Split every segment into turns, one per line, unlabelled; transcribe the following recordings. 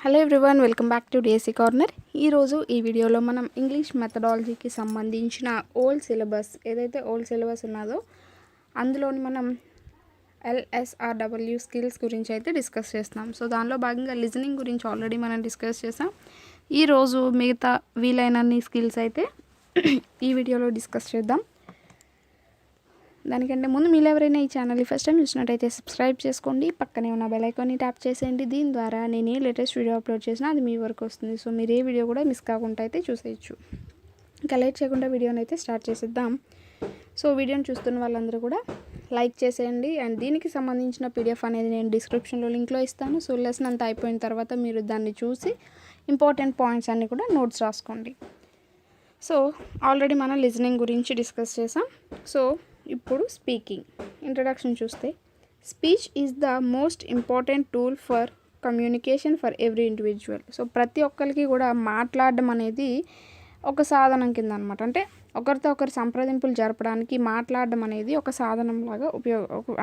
Hello everyone, welcome back to DSC corner. ఈరోజు ఈ వీడియోలో మనం ఇంగ్లీష్ మెథడాలజీకి సంబంధించిన ఓల్డ్ సిలబస్ ఉన్నదో అందులోని మనం LSRW స్కిల్స్ గురించి అయితే డిస్కస్ చేస్తాం. సో దానిలో భాగంగా లిజనింగ్ గురించి ఆల్రెడీ మనం డిస్కస్ చేసాం. ఈరోజు మిగతా వీలైనన్ని స్కిల్స్ అయితే ఈ వీడియోలో డిస్కస్ చేద్దాం. దానికంటే ముందు మీరు ఎవరైనా ఈ ఛానల్ని ఫస్ట్ టైం చూసినట్టయితే సబ్స్క్రైబ్ చేసుకోండి, పక్కనే ఉన్న బెల్ ఐకాన్ని ట్యాప్ చేసేయండి. దీని ద్వారా నేను ఏ లేటెస్ట్ వీడియో అప్లోడ్ చేసినా అది మీ వరకు వస్తుంది. సో మీరు ఏ వీడియో కూడా మిస్ కాకుండా అయితే చూసేయచ్చు. ఇంకా లేట్ చేయకుండా వీడియోని అయితే స్టార్ట్ చేసేద్దాం. సో వీడియోని చూస్తున్న వాళ్ళందరూ కూడా లైక్ చేసేయండి. అండ్ దీనికి సంబంధించిన PDF అనేది నేను డిస్క్రిప్షన్లో లింక్లో ఇస్తాను. సో లెసన్ అంతా అయిపోయిన తర్వాత మీరు దాన్ని చూసి ఇంపార్టెంట్ పాయింట్స్ అన్నీ కూడా నోట్స్ రాసుకోండి. సో ఆల్రెడీ మనం లిజనింగ్ గురించి డిస్కస్ చేసాం. సో ఇప్పుడు స్పీకింగ్ ఇంట్రడక్షన్ చూస్తే, speech is the most important tool for communication for every individual. So ప్రతి ఒక్కరికి కూడా మాట్లాడడం అనేది ఒక సాధనం కింద అనమాట. అంటే ఒకరితో ఒకరు సంప్రదింపులు జరపడానికి మాట్లాడడం అనేది ఒక సాధనంలాగా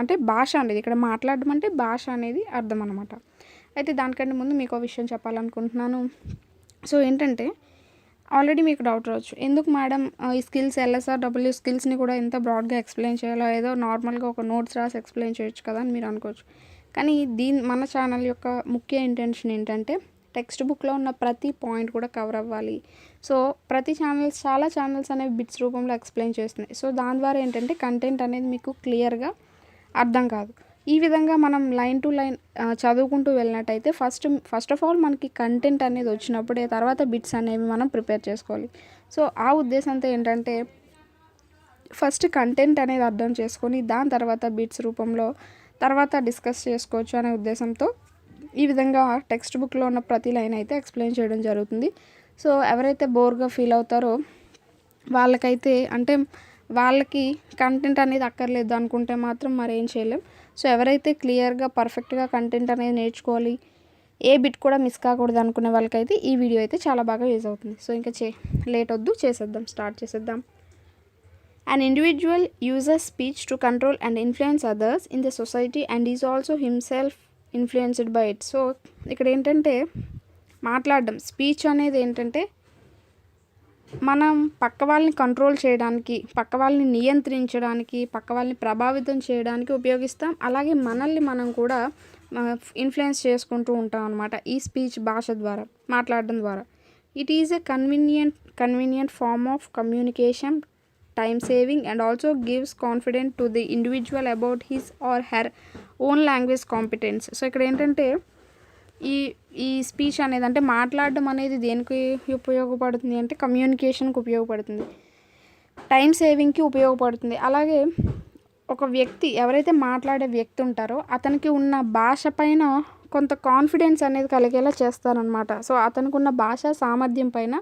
అంటే భాష అనేది, ఇక్కడ మాట్లాడడం అంటే భాష అనేది అర్థం అనమాట. అయితే దానికంటే ముందు మీకు ఒక విషయం చెప్పాలనుకుంటున్నాను. సో ఏంటంటే, ఆల్రెడీ మీకు డౌట్ రావచ్చు, ఎందుకు మేడం ఈ స్కిల్స్ LSRW స్కిల్స్ని కూడా ఎంత బ్రాడ్గా ఎక్స్ప్లెయిన్ చేయాలో, ఏదో నార్మల్గా ఒక నోట్స్ రాసి ఎక్స్ప్లెయిన్ చేయొచ్చు కదా అని మీరు అనుకోవచ్చు. కానీ మన ఛానల్ యొక్క ముఖ్య ఇంటెన్షన్ ఏంటంటే, టెక్స్ట్ బుక్లో ఉన్న ప్రతి పాయింట్ కూడా కవర్ అవ్వాలి. సో చాలా ఛానల్స్ అనేవి బిట్స్ రూపంలో ఎక్స్ప్లెయిన్ చేస్తున్నాయి. సో దాని ద్వారా ఏంటంటే కంటెంట్ అనేది మీకు క్లియర్గా అర్థం కాదు. ఈ విధంగా మనం లైన్ టు లైన్ చదువుకుంటూ వెళ్ళినట్టయితే ఫస్ట్ ఆఫ్ ఆల్ మనకి కంటెంట్ అనేది వచ్చినప్పుడే తర్వాత బిట్స్ అనేవి మనం ప్రిపేర్ చేసుకోవాలి. సో ఆ ఉద్దేశంతో ఏంటంటే, ఫస్ట్ కంటెంట్ అనేది అర్థం చేసుకొని దాని తర్వాత బిట్స్ రూపంలో తర్వాత డిస్కస్ చేసుకోవచ్చు అనే ఉద్దేశంతో ఈ విధంగా టెక్స్ట్ బుక్లో ఉన్న ప్రతి లైన్ అయితే ఎక్స్ప్లెయిన్ చేయడం జరుగుతుంది. సో ఎవరైతే బోర్గా ఫీల్ అవుతారో వాళ్ళకి కంటెంట్ అనేది అక్కర్లేదు అనుకుంటే మాత్రం మరేం చేయలేం. సో ఎవరైతే క్లియర్గా పర్ఫెక్ట్గా కంటెంట్ అనేది నేర్చుకోవాలి, ఏ బిట్ కూడా మిస్ కాకూడదు అనుకునే వాళ్ళకైతే ఈ వీడియో అయితే చాలా బాగా యూజ్ అవుతుంది. సో ఇంకా లేట్ వద్దు, స్టార్ట్ చేసేద్దాం. An individual uses speech to control and influence others in the society and is also himself influenced by it. So ఇక్కడ ఏంటంటే, మాట్లాడడం స్పీచ్ అనేది ఏంటంటే, మనం పక్క వాళ్ళని కంట్రోల్ చేయడానికి, పక్క వాళ్ళని నియంత్రించడానికి, పక్క వాళ్ళని ప్రభావితం చేయడానికి ఉపయోగిస్తాం. అలాగే మనల్ని మనం కూడా ఇన్ఫ్లుయెన్స్ చేసుకుంటూ ఉంటాం అనమాట ఈ స్పీచ్ భాష ద్వారా, మాట్లాడడం ద్వారా. It is a convenient form of communication, time saving and also gives confident to the individual about his or her own language competence. So ఇక్కడ ఏంటంటే, ఈ స్పీచ్ అనేది అంటే మాట్లాడడం అనేది దేనికి ఉపయోగపడుతుంది అంటే కమ్యూనికేషన్కి ఉపయోగపడుతుంది, టైం సేవింగ్కి ఉపయోగపడుతుంది. అలాగే ఒక వ్యక్తి ఎవరైతే మాట్లాడే వ్యక్తి ఉంటారో అతనికి ఉన్న భాష పైన కొంత కాన్ఫిడెన్స్ అనేది కలిగేలా చేస్తారనమాట. సో అతనికి ఉన్న భాషా సామర్థ్యం పైన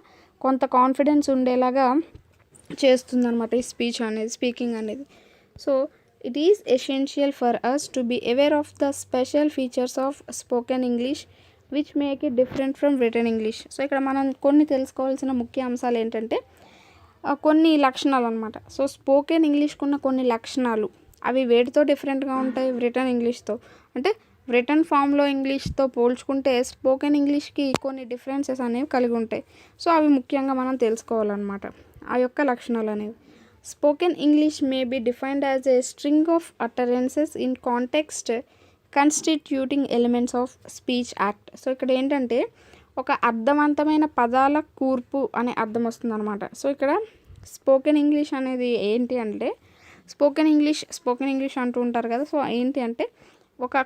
కొంత కాన్ఫిడెన్స్ ఉండేలాగా చేస్తుందన్నమాట ఈ స్పీకింగ్ అనేది. So it is essential for us to be aware of the special features of spoken English which make it different from written English. So ఇక్కడ మనం కొన్ని తెలుసుకోవాల్సిన ముఖ్య అంశాలు ఏంటంటే, కొన్ని లక్షణాలు అనమాట. సో స్పోకెన్ ఇంగ్లీష్కి ఉన్న కొన్ని లక్షణాలు, అవి వేటితో డిఫరెంట్గా ఉంటాయి రిటర్న్ ఇంగ్లీష్తో. అంటే రిటర్న్ ఫామ్లో ఇంగ్లీష్తో పోల్చుకుంటే స్పోకెన్ ఇంగ్లీష్కి కొన్ని డిఫరెన్సెస్ అనేవి కలిగి ఉంటాయి. సో అవి ముఖ్యంగా మనం తెలుసుకోవాలన్నమాట, ఆ యొక్క లక్షణాలు అనేవి. Spoken English may be defined as a string of utterances in context constituting elements of speech act. So ఇక్కడ ఏంటంటే, ఒక అర్థవంతమైన పదాల కూర్పు అనే అర్థం వస్తుంది అనమాట. సో ఇక్కడ స్పోకెన్ ఇంగ్లీష్ అనేది ఏంటి అంటే, స్పోకెన్ ఇంగ్లీష్ అంటూ ఉంటారు కదా. సో ఏంటి అంటే,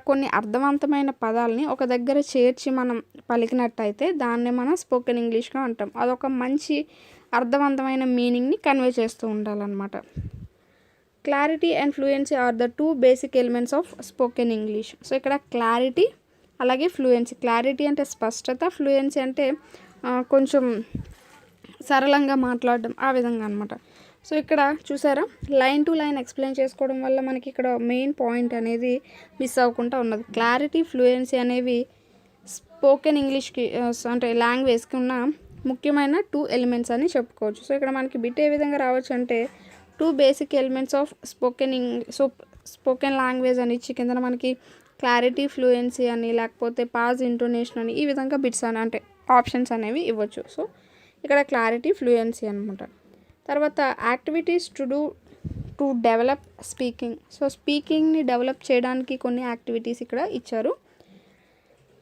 కొన్ని అర్థవంతమైన పదాలని ఒక దగ్గర చేర్చి మనం పలికినట్టయితే దాన్ని మనం స్పోకెన్ ఇంగ్లీష్గా అంటాం. అదొక మంచి అర్థవంతమైన మీనింగ్ని కన్వే చేస్తూ ఉండాలన్నమాట. Clarity and fluency are the 2 basic elements of spoken English. So ఇక్కడ క్లారిటీ అలాగే ఫ్లూయెన్సీ. క్లారిటీ అంటే స్పష్టత, ఫ్లూయెన్సీ అంటే కొంచెం సరళంగా మాట్లాడడం, ఆ విధంగా అనమాట. సో ఇక్కడ చూసారా, లైన్ టు లైన్ ఎక్స్ప్లెయిన్ చేసుకోవడం వల్ల మనకి ఇక్కడ మెయిన్ పాయింట్ అనేది మిస్ అవ్వకుండా ఉన్నది. క్లారిటీ, ఫ్లూయెన్సీ అనేవి స్పోకెన్ ఇంగ్లీష్కి అంటే లాంగ్వేజ్కి ఉన్న ముఖ్యమైన 2 ఎలిమెంట్స్ అని చెప్పుకోవచ్చు. సో ఇక్కడ మనకి బిట్ ఏ విధంగా రావచ్చు అంటే, 2 basic elements of spoken language అని ఇచ్చి కింద మనకి క్లారిటీ, ఫ్లూయెన్సీ అని, లేకపోతే పాజ్, ఇంటోనేషన్ అని, ఈ విధంగా బిట్స్ అని అంటే ఆప్షన్స్ అనేవి ఇవ్వచ్చు. సో ఇక్కడ క్లారిటీ, ఫ్లూయెన్సీ అనమాట. తర్వాత activities to develop speaking. So స్పీకింగ్ని డెవలప్ చేయడానికి కొన్ని యాక్టివిటీస్ ఇక్కడ ఇచ్చారు.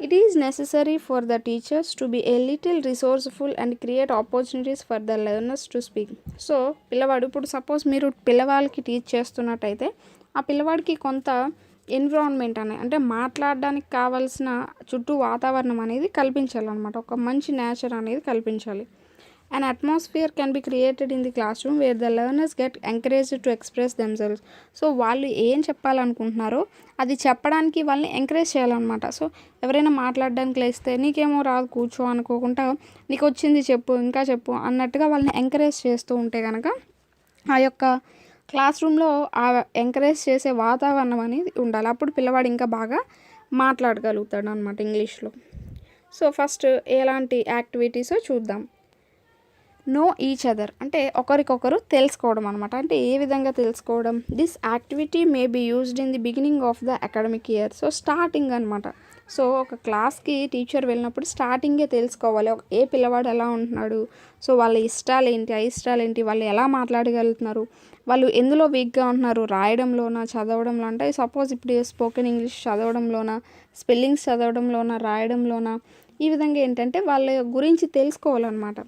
It is necessary for the teachers to be a little resourceful and create opportunities for the learners to speak. So పిల్లవాడు ఇప్పుడు సపోజ్ మీరు పిల్లవాళ్ళకి టీచ్ చేస్తున్నట్టయితే ఆ పిల్లవాడికి కొంత ఎన్విరాన్మెంట్ అంటే మాట్లాడడానికి కావాల్సిన చుట్టూ వాతావరణం అనేది కల్పించాలన్నమాట. ఒక మంచి నేచర్ అనేది కల్పించాలి. An atmosphere can be created in the classroom where the learners get encouraged to express themselves. So వాళ్ళు ఏం చెప్పాలనుకుంటున్నారో అది చెప్పడానికి వాళ్ళని ఎంకరేజ్ చేయాలన్నమాట. సో ఎవరైనా మాట్లాడడానికి లేస్తే నీకేమో రాదు కూర్చో అనుకోకుండా నీకు వచ్చింది చెప్పు, ఇంకా చెప్పు అన్నట్టుగా వాళ్ళని ఎంకరేజ్ చేస్తూ ఉంటే కనుక ఆ యొక్క క్లాస్ రూమ్లో ఆ ఎంకరేజ్ చేసే వాతావరణం అనేది ఉండాలి. అప్పుడు పిల్లవాడు ఇంకా బాగా మాట్లాడగలుగుతాడు అనమాట ఇంగ్లీష్లో. సో ఫస్ట్ ఎలాంటి యాక్టివిటీసో చూద్దాం. నో ఈచ్ అదర్ అంటే ఒకరికొకరు తెలుసుకోవడం అనమాట. అంటే ఏ విధంగా తెలుసుకోవడం? This activity may be used in the beginning of the academic year. So starting అనమాట. సో ఒక క్లాస్కి టీచర్ వెళ్ళినప్పుడు స్టార్టింగే తెలుసుకోవాలి ఏ పిల్లవాడు ఎలా ఉంటున్నాడు, సో వాళ్ళ ఇష్టాలు ఏంటి, అయిష్టాలు ఏంటి, వాళ్ళు ఎలా మాట్లాడగలుగుతున్నారు, వాళ్ళు ఎందులో వీక్గా ఉంటున్నారు, రాయడంలోనా చదవడంలో. అంటే సపోజ్ ఇప్పుడు స్పోకెన్ ఇంగ్లీష్ చదవడంలోనా, స్పెల్లింగ్స్ చదవడంలోనా, రాయడంలోనా, ఈ విధంగా ఏంటంటే వాళ్ళ గురించి తెలుసుకోవాలన్నమాట.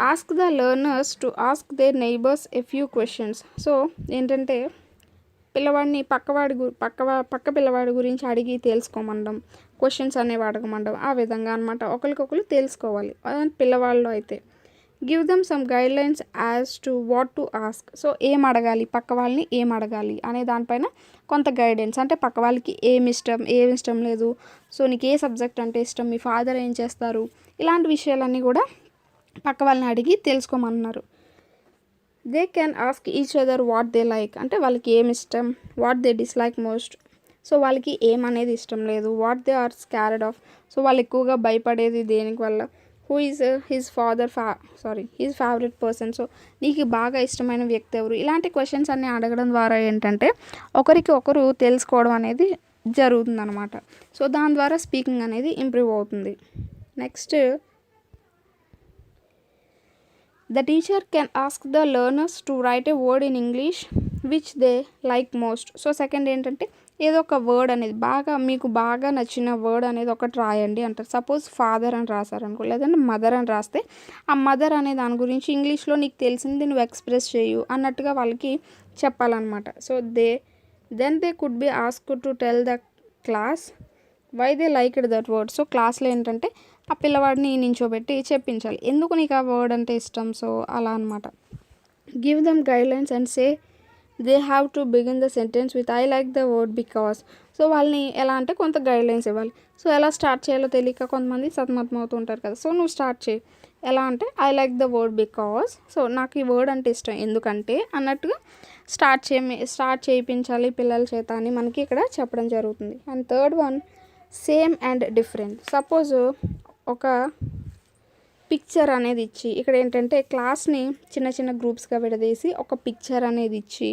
Ask the learners to ask their neighbours a few questions. So ఏంటంటే పిల్లవాడిని పక్క పిల్లవాడి గురించి అడిగి తెలుసుకోమండం, క్వశ్చన్స్ అనేవి అడగమండం, ఆ విధంగా అనమాట ఒకరికొకరు తెలుసుకోవాలి పిల్లవాళ్ళు అయితే. Give them some guidelines as to what to ask. So ఏం అడగాలి, పక్క వాళ్ళని ఏం అడగాలి అనే దానిపైన కొంత గైడెన్స్. అంటే పక్క వాళ్ళకి ఏమి ఇష్టం లేదు, సో నీకు ఏ సబ్జెక్ట్ అంటే ఇష్టం, మీ ఫాదర్ ఏం చేస్తారు, ఇలాంటి విషయాలన్నీ కూడా పక్క వాళ్ళని అడిగి తెలుసుకోమన్నారు. They can ask each other what they like. అంటే వాళ్ళకి ఏమి ఇష్టం, what they dislike most. So వాళ్ళకి ఏమనేది ఇష్టం లేదు, what they are scared of. So వాళ్ళు ఎక్కువగా భయపడేది దేనికి వల్ల, who is his his favourite person. So నీకు బాగా ఇష్టమైన వ్యక్తి ఎవరు. ఇలాంటి క్వశ్చన్స్ అన్నీ అడగడం ద్వారా ఏంటంటే ఒకరికి ఒకరు తెలుసుకోవడం అనేది జరుగుతుందన్నమాట. సో దాని ద్వారా స్పీకింగ్ అనేది ఇంప్రూవ్ అవుతుంది. Next, the teacher can ask the learners to write a word in English which they like most. So second ఏంటంటే ఏదో ఒక వర్డ్ అనేది మీకు బాగా నచ్చిన వర్డ్ అనేది ఒకటి రాయండి అంటారు. సపోజ్ ఫాదర్ అని రాశారనుకో, లేదంటే మదర్ అని రాస్తే ఆ మదర్ అనే దాని గురించి ఇంగ్లీష్లో నీకు తెలిసింది నువ్వు ఎక్స్ప్రెస్ చేయు అన్నట్టుగా వాళ్ళకి చెప్పాలన్నమాట. So then they could be ask to tell the class why they liked that word. So క్లాస్లో ఏంటంటే ఆ పిల్లవాడిని నించోబెట్టి చెప్పించాలి ఎందుకు నీకు ఆ వర్డ్ అంటే ఇష్టం. సో అలా అనమాట. Give them guidelines and say they have to begin the sentence with I like the word because. So వాళ్ళని ఎలా అంటే కొంత గైడ్లైన్స్ ఇవ్వాలి. సో ఎలా స్టార్ట్ చేయాలో తెలియక కొంతమంది సతమతం అవుతూ ఉంటారు కదా. సో నువ్వు స్టార్ట్ చేయి. ఎలా అంటే I like the word because. So నాకు ఈ వర్డ్ అంటే ఇష్టం ఎందుకంటే అన్నట్టుగా స్టార్ట్ చేయించాలి పిల్లల చేత అని మనకి ఇక్కడ చెప్పడం జరుగుతుంది. And third one, same and different. Suppose ఒక పిక్చర్ అనేది ఇచ్చి ఇక్కడ ఏంటంటే క్లాస్ని చిన్న చిన్న గ్రూప్స్గా విడదీసి ఒక పిక్చర్ అనేది ఇచ్చి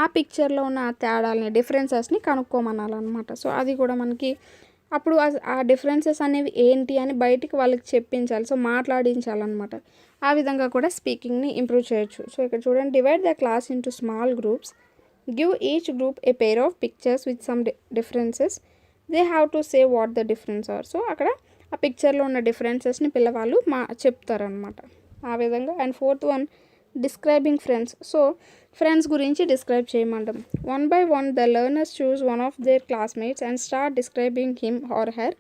ఆ పిక్చర్లో ఉన్న తేడాలని, డిఫరెన్సెస్ని కనుక్కోమనాలన్నమాట. సో అది కూడా మనకి అప్పుడు ఆ డిఫరెన్సెస్ అనేవి ఏంటి అని బయటికి వాళ్ళకి చెప్పించాలి. సో మాట్లాడించాలన్నమాట. ఆ విధంగా కూడా స్పీకింగ్ని ఇంప్రూవ్ చేయొచ్చు. సో ఇక్కడ చూడండి, divide the class into small groups, give each group a pair of pictures with some differences, they have to say what the difference are. So అక్కడ ఆ పిక్చర్లో ఉన్న డిఫరెన్సెస్ని పిల్లవాళ్ళు చెప్తారనమాట ఆ విధంగా. And fourth one, describing friends. So friends గురించి డిస్క్రైబ్ చేయమంటాం. One by one the learners choose one of their classmates and start describing him or her.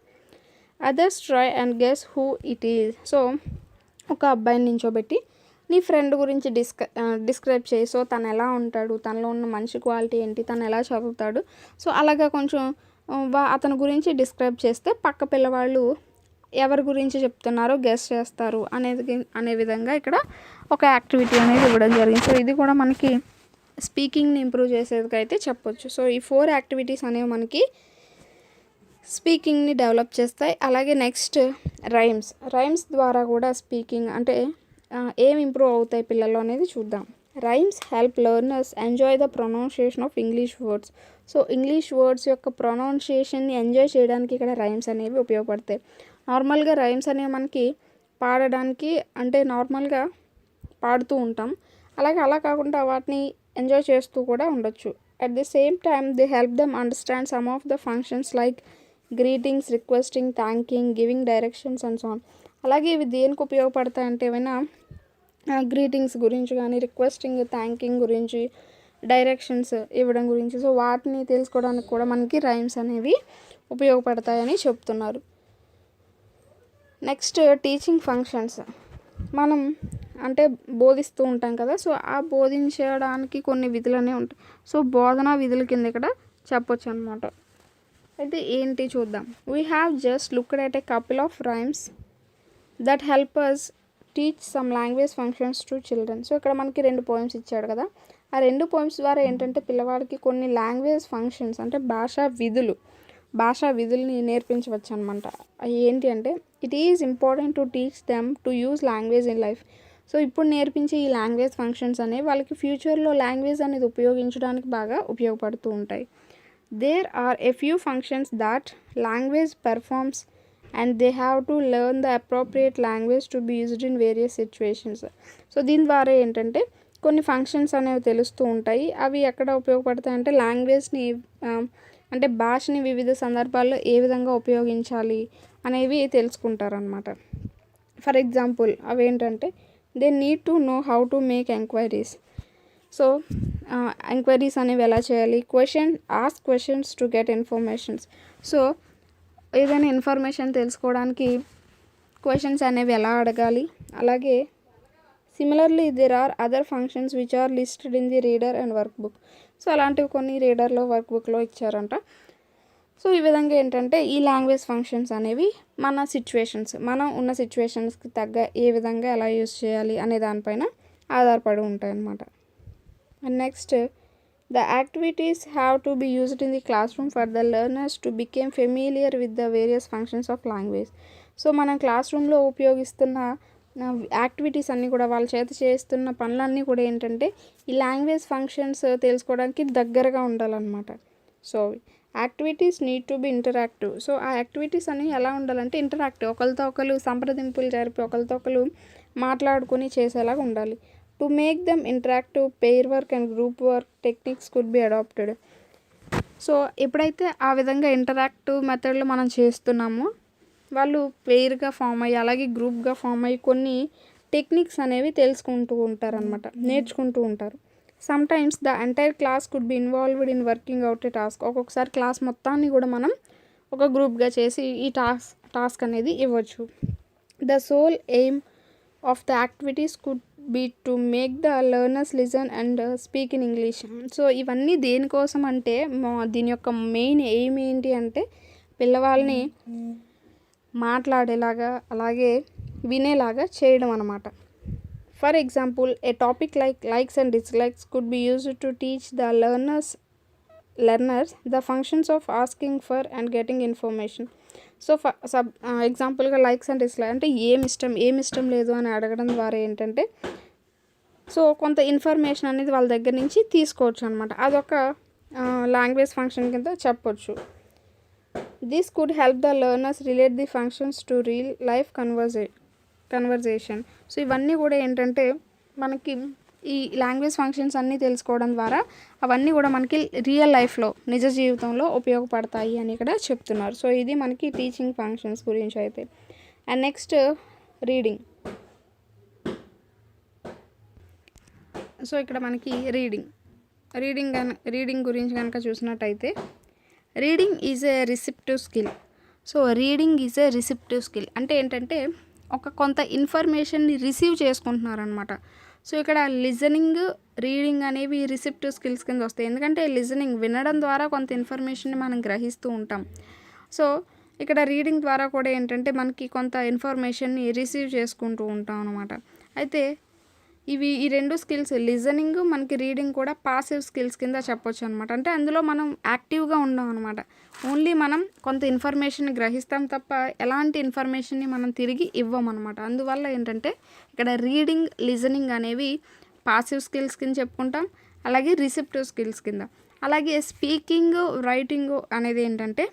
Others try and guess who it is. So ఒక అబ్బాయిని నించోబెట్టి నీ friend గురించి describe చేయి. So తను ఎలా ఉంటాడు, తనలో ఉన్న మంచి క్వాలిటీ ఏంటి, తను ఎలా చదువుతాడు. సో అలాగా కొంచెం అతని గురించి డిస్క్రైబ్ చేస్తే పక్క పిల్లవాళ్ళు ఎవరి గురించి చెప్తున్నారో గెస్ చేస్తారు అనే విధంగా ఇక్కడ ఒక యాక్టివిటీ అనేది ఇవ్వడం జరిగింది. సో ఇది కూడా మనకి స్పీకింగ్ని ఇంప్రూవ్ చేసేదికైతే చెప్పొచ్చు. సో ఈ 4 యాక్టివిటీస్ అనేవి మనకి స్పీకింగ్ని డెవలప్ చేస్తాయి. అలాగే నెక్స్ట్ రైమ్స్ ద్వారా కూడా స్పీకింగ్ అంటే ఏం ఇంప్రూవ్ అవుతాయి పిల్లలు అనేది చూద్దాం. Rhymes help learners enjoy the pronunciation of English words. So English words యొక్క ప్రొనౌన్సియేషన్ని ఎంజాయ్ చేయడానికి ఇక్కడ రైమ్స్ అనేవి ఉపయోగపడతాయి. నార్మల్గా రైమ్స్ అనేవి మనకి పాడడానికి అంటే నార్మల్గా పాడుతూ ఉంటాం, అలాగే అలా కాకుండా వాటిని ఎంజాయ్ చేస్తూ కూడా ఉండొచ్చు. At the same time they help them understand some of the functions like greetings, requesting, thanking, giving directions and so on. అలాగే ఇవి దేనికి ఉపయోగపడతాయంటే ఏమైనా గ్రీటింగ్స్ గురించి కానీ, రిక్వెస్టింగ్, థ్యాంకింగ్ గురించి, డైరెక్షన్స్ ఇవ్వడం గురించి, సో వాటిని తెలుసుకోవడానికి కూడా మనకి రైమ్స్ అనేవి ఉపయోగపడతాయని చెప్తున్నారు. Next teaching functions. మనం అంటే బోధిస్తూ ఉంటాం కదా, సో ఆ బోధించడానికి కొన్ని విధులు అనేవి ఉంటాయి. సో బోధనా విధుల కింద ఇక్కడ చెప్పొచ్చు అనమాట. అయితే ఏంటి చూద్దాం. We have just looked at a couple of rhymes that help us teach some language functions to children. So ఇక్కడ మనకి 2 పోయమ్స్ ఇచ్చాడు కదా, ఆ 2 పోయమ్స్ ద్వారా ఏంటంటే పిల్లవాడికి కొన్ని లాంగ్వేజ్ ఫంక్షన్స్ అంటే భాషా విధుల్ని నేర్పించవచ్చు అనమాట. అవి ఏంటి అంటే it is important to teach them to use language in life. So ఇప్పుడు నేర్పించే ఈ లాంగ్వేజ్ ఫంక్షన్స్ అనేవి వాళ్ళకి ఫ్యూచర్లో లాంగ్వేజ్ అనేది ఉపయోగించడానికి బాగా ఉపయోగపడుతూ ఉంటాయి. There are a few functions that language performs and they have to learn the appropriate language to be used in various situations. So దీని ద్వారా ఏంటంటే కొన్ని ఫంక్షన్స్ అనేవి తెలుస్తూ ఉంటాయి. అవి ఎక్కడ ఉపయోగపడతాయి అంటే లాంగ్వేజ్ని అంటే భాషని వివిధ సందర్భాల్లో ఏ విధంగా ఉపయోగించాలి అనేవి తెలుసుకుంటారనమాట. ఫర్ ఎగ్జాంపుల్ అవి ఏంటంటే they need to know how to make enquiries. So enquiries అనేవి ఎలా చేయాలి, ask questions to get informations. So ఏదైనా ఇన్ఫర్మేషన్ తెలుసుకోవడానికి క్వశ్చన్స్ అనేవి ఎలా అడగాలి. అలాగే similarly there are other functions which are listed in the reader and workbook. So అలాంటివి కొన్ని రీడర్లో వర్క్ బుక్లో ఇచ్చారంట. సో ఈ విధంగా ఏంటంటే ఈ లాంగ్వేజ్ ఫంక్షన్స్ అనేవి మనం ఉన్న సిచ్యువేషన్స్కి తగ్గ ఏ విధంగా ఎలా యూజ్ చేయాలి అనే దానిపైన ఆధారపడి ఉంటాయి అన్నమాట. And next the activities have to be used in the classroom for the learners to become familiar with the various functions of language. So మనం క్లాస్ రూమ్లో ఉపయోగిస్తున్న యాక్టివిటీస్ అన్నీ కూడా వాళ్ళ చేత చేస్తున్న పనులన్నీ కూడా ఏంటంటే ఈ లాంగ్వేజ్ ఫంక్షన్స్ తెలుసుకోవడానికి దగ్గరగా ఉండాలన్నమాట. So activities need to be interactive. So ఆ యాక్టివిటీస్ అన్నీ ఎలా ఉండాలంటే ఇంటరాక్టివ్, ఒకరితో ఒకరు సంప్రదింపులు జరిపి ఒకరితో ఒకరు మాట్లాడుకొని చేసేలాగా ఉండాలి. To make them interactive, pair work and group work techniques could be adopted. So ఎప్పుడైతే ఆ విధంగా ఇంటరాక్టివ్ మెథడ్లో మనం చేస్తున్నామో వాళ్ళు పెయిర్గా ఫామ్ అయ్యి అలాగే గ్రూప్గా ఫామ్ అయ్యి కొన్ని టెక్నిక్స్ అనేవి తెలుసుకుంటూ ఉంటారనమాట, నేర్చుకుంటూ ఉంటారు. Sometimes the entire class could be involved in working out A task. ఒక్కొక్కసారి క్లాస్ మొత్తాన్ని కూడా మనం ఒక గ్రూప్గా చేసి ఈ టాస్క్ అనేది ఇవ్వచ్చు. The sole aim of the activities could be to make the learners listen and speak in English. So ఇవన్నీ దేనికోసం అంటే దీని యొక్క మెయిన్ ఎయిమ్ ఏంటి అంటే పిల్లవాళ్ళని మాట్లాడేలాగా అలాగే వినేలాగా చేయడం అనమాట. For example A topic likes and dislikes could be used to teach the learners the functions of asking for and getting information. So ఎగ్జాంపుల్గా లైక్స్ అండ్ డిస్లైక్ అంటే ఏమి ఇష్టం లేదు అని అడగడం ద్వారా ఏంటంటే సో కొంత ఇన్ఫర్మేషన్ అనేది వాళ్ళ దగ్గర నుంచి తీసుకోవచ్చు అనమాట. అదొక లాంగ్వేజ్ ఫంక్షన్ కింద చెప్పొచ్చు. This could help the learners relate the functions to real life conversation. So ఇవన్నీ కూడా ఏంటంటే మనకి ఈ లాంగ్వేజ్ ఫంక్షన్స్ అన్నీ తెలుసుకోవడం ద్వారా అవన్నీ కూడా మనకి రియల్ లైఫ్లో నిజ జీవితంలో ఉపయోగపడతాయి అని ఇక్కడ చెప్తున్నారు. సో ఇది మనకి టీచింగ్ ఫంక్షన్స్ గురించి అయితే. And next reading. సో ఇక్కడ మనకి రీడింగ్ గురించి కనుక చూసినట్టయితే reading is a receptive skill. So reading is a receptive skill అంటే ఏంటంటే కొంత ఇన్ఫర్మేషన్ని రిసీవ్ చేసుకుంటున్నారనమాట. సో ఇక్కడ లిజనింగ్, రీడింగ్ అనేవి రిసెప్టివ్ స్కిల్స్ కింద వస్తాయి. ఎందుకంటే లిజనింగ్ వినడం ద్వారా కొంత ఇన్ఫర్మేషన్ని మనం గ్రహిస్తూ ఉంటాం. సో ఇక్కడ రీడింగ్ ద్వారా కూడా ఏంటంటే మనకి కొంత ఇన్ఫర్మేషన్ని రిసీవ్ చేసుకుంటూ ఉంటాం అనమాట. అయితే ఈ 2 స్కిల్స్ లిజనింగ్ మనకి రీడింగ్ కూడా పాసివ్ స్కిల్స్ కింద చెప్పొచ్చు అనమాట. అంటే అందులో మనం యాక్టివ్గా ఉండం అనమాట. ఓన్లీ మనం కొంత ఇన్ఫర్మేషన్ గ్రహిస్తాం తప్ప ఎలాంటి ఇన్ఫర్మేషన్ని మనం తిరిగి ఇవ్వం అనమాట. అందువల్ల ఏంటంటే ఇక్కడ రీడింగ్, లిజనింగ్ అనేవి పాసివ్ స్కిల్స్ కింద చెప్పుకుంటాం, అలాగే రిసెప్టివ్ స్కిల్స్ కింద. అలాగే స్పీకింగ్, రైటింగ్ అనేది ఏంటంటే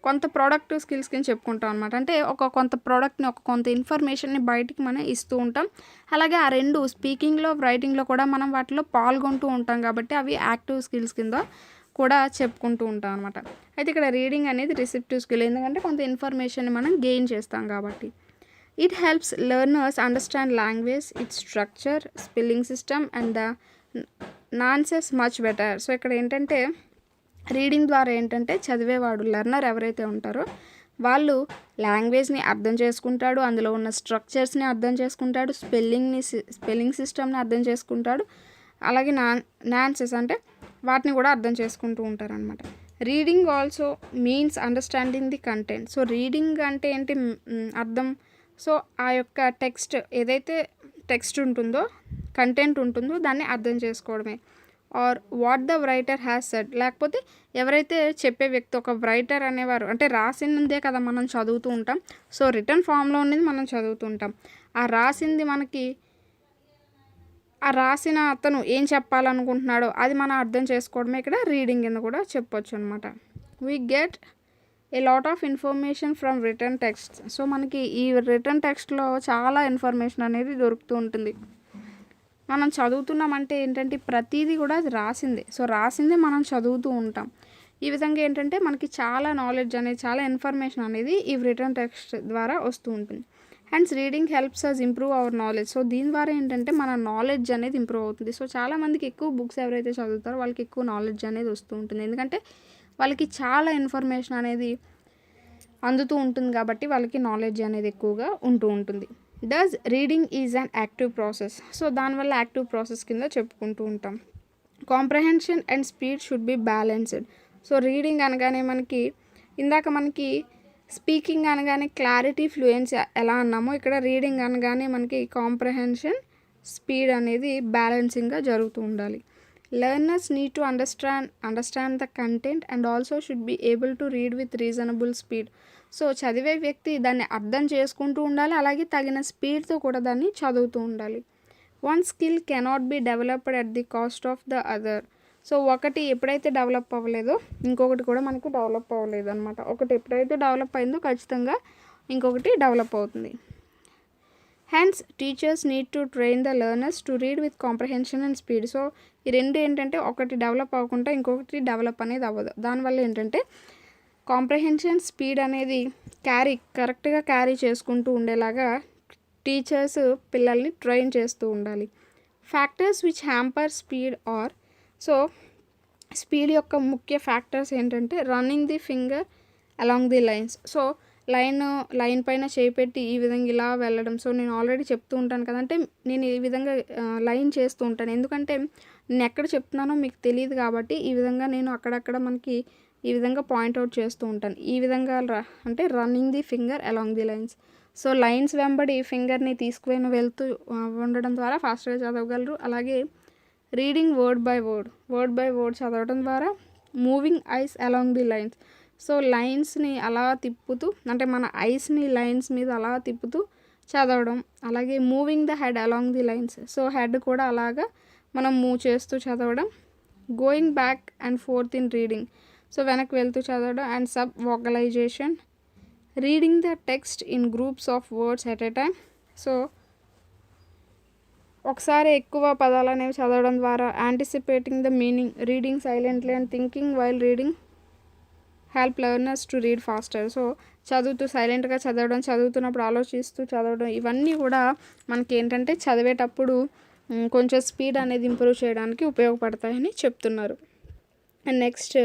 కొంత ప్రొడక్టివ్ స్కిల్స్ కింద చెప్పుకుంటాం అనమాట. అంటే కొంత ప్రోడక్ట్ని, కొంత ఇన్ఫర్మేషన్ని బయటికి మనం ఇస్తూ ఉంటాం. అలాగే ఆ రెండు స్పీకింగ్లో, రైటింగ్లో కూడా మనం వాటిలో పాల్గొంటూ ఉంటాం కాబట్టి అవి యాక్టివ్ స్కిల్స్ కింద కూడా చెప్పుకుంటూ ఉంటాం అనమాట. అయితే ఇక్కడ రీడింగ్ అనేది రిసెప్టివ్ స్కిల్, ఎందుకంటే కొంత ఇన్ఫర్మేషన్ని మనం గెయిన్ చేస్తాం కాబట్టి. It helps learners understand language, it's structure, spelling system and the nonsense much better. So ఇక్కడ ఏంటంటే రీడింగ్ ద్వారా ఏంటంటే చదివేవాడు, లెర్నర్ ఎవరైతే ఉంటారో వాళ్ళు లాంగ్వేజ్ని అర్థం చేసుకుంటాడు, అందులో ఉన్న స్ట్రక్చర్స్ని అర్థం చేసుకుంటాడు, స్పెల్లింగ్ సిస్టమ్ని అర్థం చేసుకుంటాడు, అలాగే నాన్సెస్ అంటే వాటిని కూడా అర్థం చేసుకుంటూ ఉంటారనమాట. Reading also means understanding the content. So reading అంటే ఏంటి అర్థం, సో ఆ యొక్క టెక్స్ట్ ఏదైతే టెక్స్ట్ ఉంటుందో, కంటెంట్ ఉంటుందో దాన్ని అర్థం చేసుకోవడమే. Or what the writer has said, లేకపోతే ఎవరైతే చెప్పే వ్యక్తి, ఒక రైటర్ అనేవారు అంటే రాసిందే కదా మనం చదువుతూ ఉంటాం. సో రిటర్న్ ఫామ్లో ఉన్నది మనం చదువుతూ ఉంటాం. ఆ రాసింది మనకి, ఆ రాసిన అతను ఏం చెప్పాలనుకుంటున్నాడో అది మనం అర్థం చేసుకోవడమే ఇక్కడ రీడింగ్ కింద కూడా చెప్పొచ్చు అనమాట. We get a lot of information from return text. So మనకి ఈ రిటర్న్ టెక్స్ట్లో చాలా ఇన్ఫర్మేషన్ అనేది దొరుకుతూ ఉంటుంది. మనం చదువుతున్నామంటే ఏంటంటే ప్రతిదీ కూడా అది రాసిందే. సో రాసిందే మనం చదువుతూ ఉంటాం. ఈ విధంగా ఏంటంటే మనకి చాలా నాలెడ్జ్ అనేది, చాలా ఇన్ఫర్మేషన్ అనేది ఈ రిటర్న్ టెక్స్ట్ ద్వారా వస్తూ ఉంటుంది. Hence reading helps us improve our knowledge. So దీని ద్వారా ఏంటంటే మన నాలెడ్జ్ అనేది ఇంప్రూవ్ అవుతుంది. సో చాలామందికి ఎక్కువ బుక్స్ ఎవరైతే చదువుతారో వాళ్ళకి ఎక్కువ నాలెడ్జ్ అనేది వస్తూ ఉంటుంది, ఎందుకంటే వాళ్ళకి చాలా ఇన్ఫర్మేషన్ అనేది అందుతూ ఉంటుంది కాబట్టి వాళ్ళకి నాలెడ్జ్ అనేది ఎక్కువగా ఉంటూ ఉంటుంది. Does reading is an active process. So దానివల్ల యాక్టివ్ ప్రాసెస్ కింద చెప్పుకుంటూ ఉంటాం. Comprehension and speed should be balanced. So reading అనగానే ఇందాక మనకి స్పీకింగ్ అనగానే క్లారిటీ, ఫ్లూయెన్సీ ఎలా అన్నామో, ఇక్కడ రీడింగ్ అనగానే మనకి కాంప్రహెన్షన్, స్పీడ్ అనేది బ్యాలెన్సింగ్గా జరుగుతూ ఉండాలి. Learners need to understand the content and also should be able to read with reasonable speed. So చదివే వ్యక్తి దాన్ని అర్థం చేసుకుంటూ ఉండాలి, అలాగే తగిన స్పీడ్తో కూడా దాన్ని చదువుతూ ఉండాలి. One skill cannot be developed at the cost of the other. So ఒకటి ఎప్పుడైతే డెవలప్ అవ్వలేదో ఇంకొకటి కూడా మనకు డెవలప్ అవ్వలేదు అనమాట. ఒకటి ఎప్పుడైతే డెవలప్ అయిందో ఖచ్చితంగా ఇంకొకటి డెవలప్ అవుతుంది. Hence teachers need to train the learners to read with comprehension and speed. So ఈ రెండు ఏంటంటే ఒకటి డెవలప్ అవ్వకుండా ఇంకొకటి డెవలప్ అనేది అవ్వదు. దానివల్ల ఏంటంటే కాంప్రహెన్షన్, స్పీడ్ అనేది కరెక్ట్గా క్యారీ చేసుకుంటూ ఉండేలాగా టీచర్స్ పిల్లల్ని ట్రైన్ చేస్తూ ఉండాలి. Factors which hamper speed are, so speed యొక్క ముఖ్య ఫ్యాక్టర్స్ ఏంటంటే running the finger along the lines. So line పైన చేపెట్టి ఈ విధంగా ఇలా వెళ్ళడం. సో నేను ఆల్రెడీ చెప్తూ ఉంటాను కదంటే నేను ఈ విధంగా లైన్ చేస్తూ ఉంటాను, ఎందుకంటే నేను ఎక్కడ చెప్తున్నానో మీకు తెలియదు కాబట్టి ఈ విధంగా నేను అక్కడక్కడ మనకి ఈ విధంగా పాయింట్అవుట్ చేస్తూ ఉంటాను. ఈ విధంగా అంటే running the finger along the lines. So lines వెంబడి ఫింగర్ని తీసుకుని వెళ్తూ ఉండడం ద్వారా ఫాస్ట్గా చదవగలరు. అలాగే రీడింగ్ వర్డ్ బై వర్డ్ చదవడం ద్వారా moving eyes along the lines. So లైన్స్ని అలా తిప్పుతూ, అంటే మన ఐస్ని లైన్స్ మీద అలా తిప్పుతూ చదవడం. అలాగే moving the head along the lines. So head కూడా అలాగా మనం మూవ్ చేస్తూ చదవడం. Going back and forth in reading. So వెనక్కి వెళ్తూ చదవడం. And subvocalization, reading the text in groups of words at a time. So ఒకసారి ఎక్కువ పదాలు అనేవి చదవడం ద్వారా anticipating the meaning, reading silently and thinking while reading help learners to read faster. So చదువుతూ సైలెంట్గా చదవడం, చదువుతున్నప్పుడు ఆలోచిస్తూ చదవడం, ఇవన్నీ కూడా మనకి ఏంటంటే చదివేటప్పుడు కొంచెం స్పీడ్ అనేది ఇంప్రూవ్ చేయడానికి ఉపయోగపడతాయని చెప్తున్నారు. And next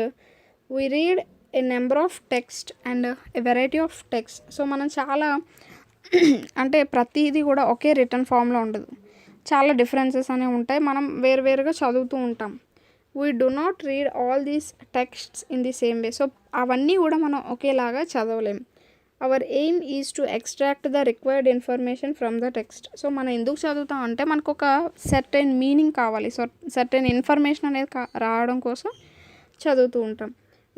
we read a number of text and a variety of text. So మనం చాలా అంటే ప్రతిదీ కూడా ఒకే రిటర్న్ ఫామ్లో ఉండదు, చాలా డిఫరెన్సెస్ అనేవి ఉంటాయి. మనం వేరువేరుగా చదువుతూ ఉంటాం. We do not read all these texts in the same way. So అవన్నీ కూడా మనం ఒకేలాగా చదవలేం. Our aim is to extract the required information from the text. So మనం ఎందుకు చదువుతాం అంటే మనకు ఒక సర్టెన్ మీనింగ్ కావాలి, సో సర్టెన్ ఇన్ఫర్మేషన్ అనేది రావడం కోసం చదువుతూ ఉంటాం.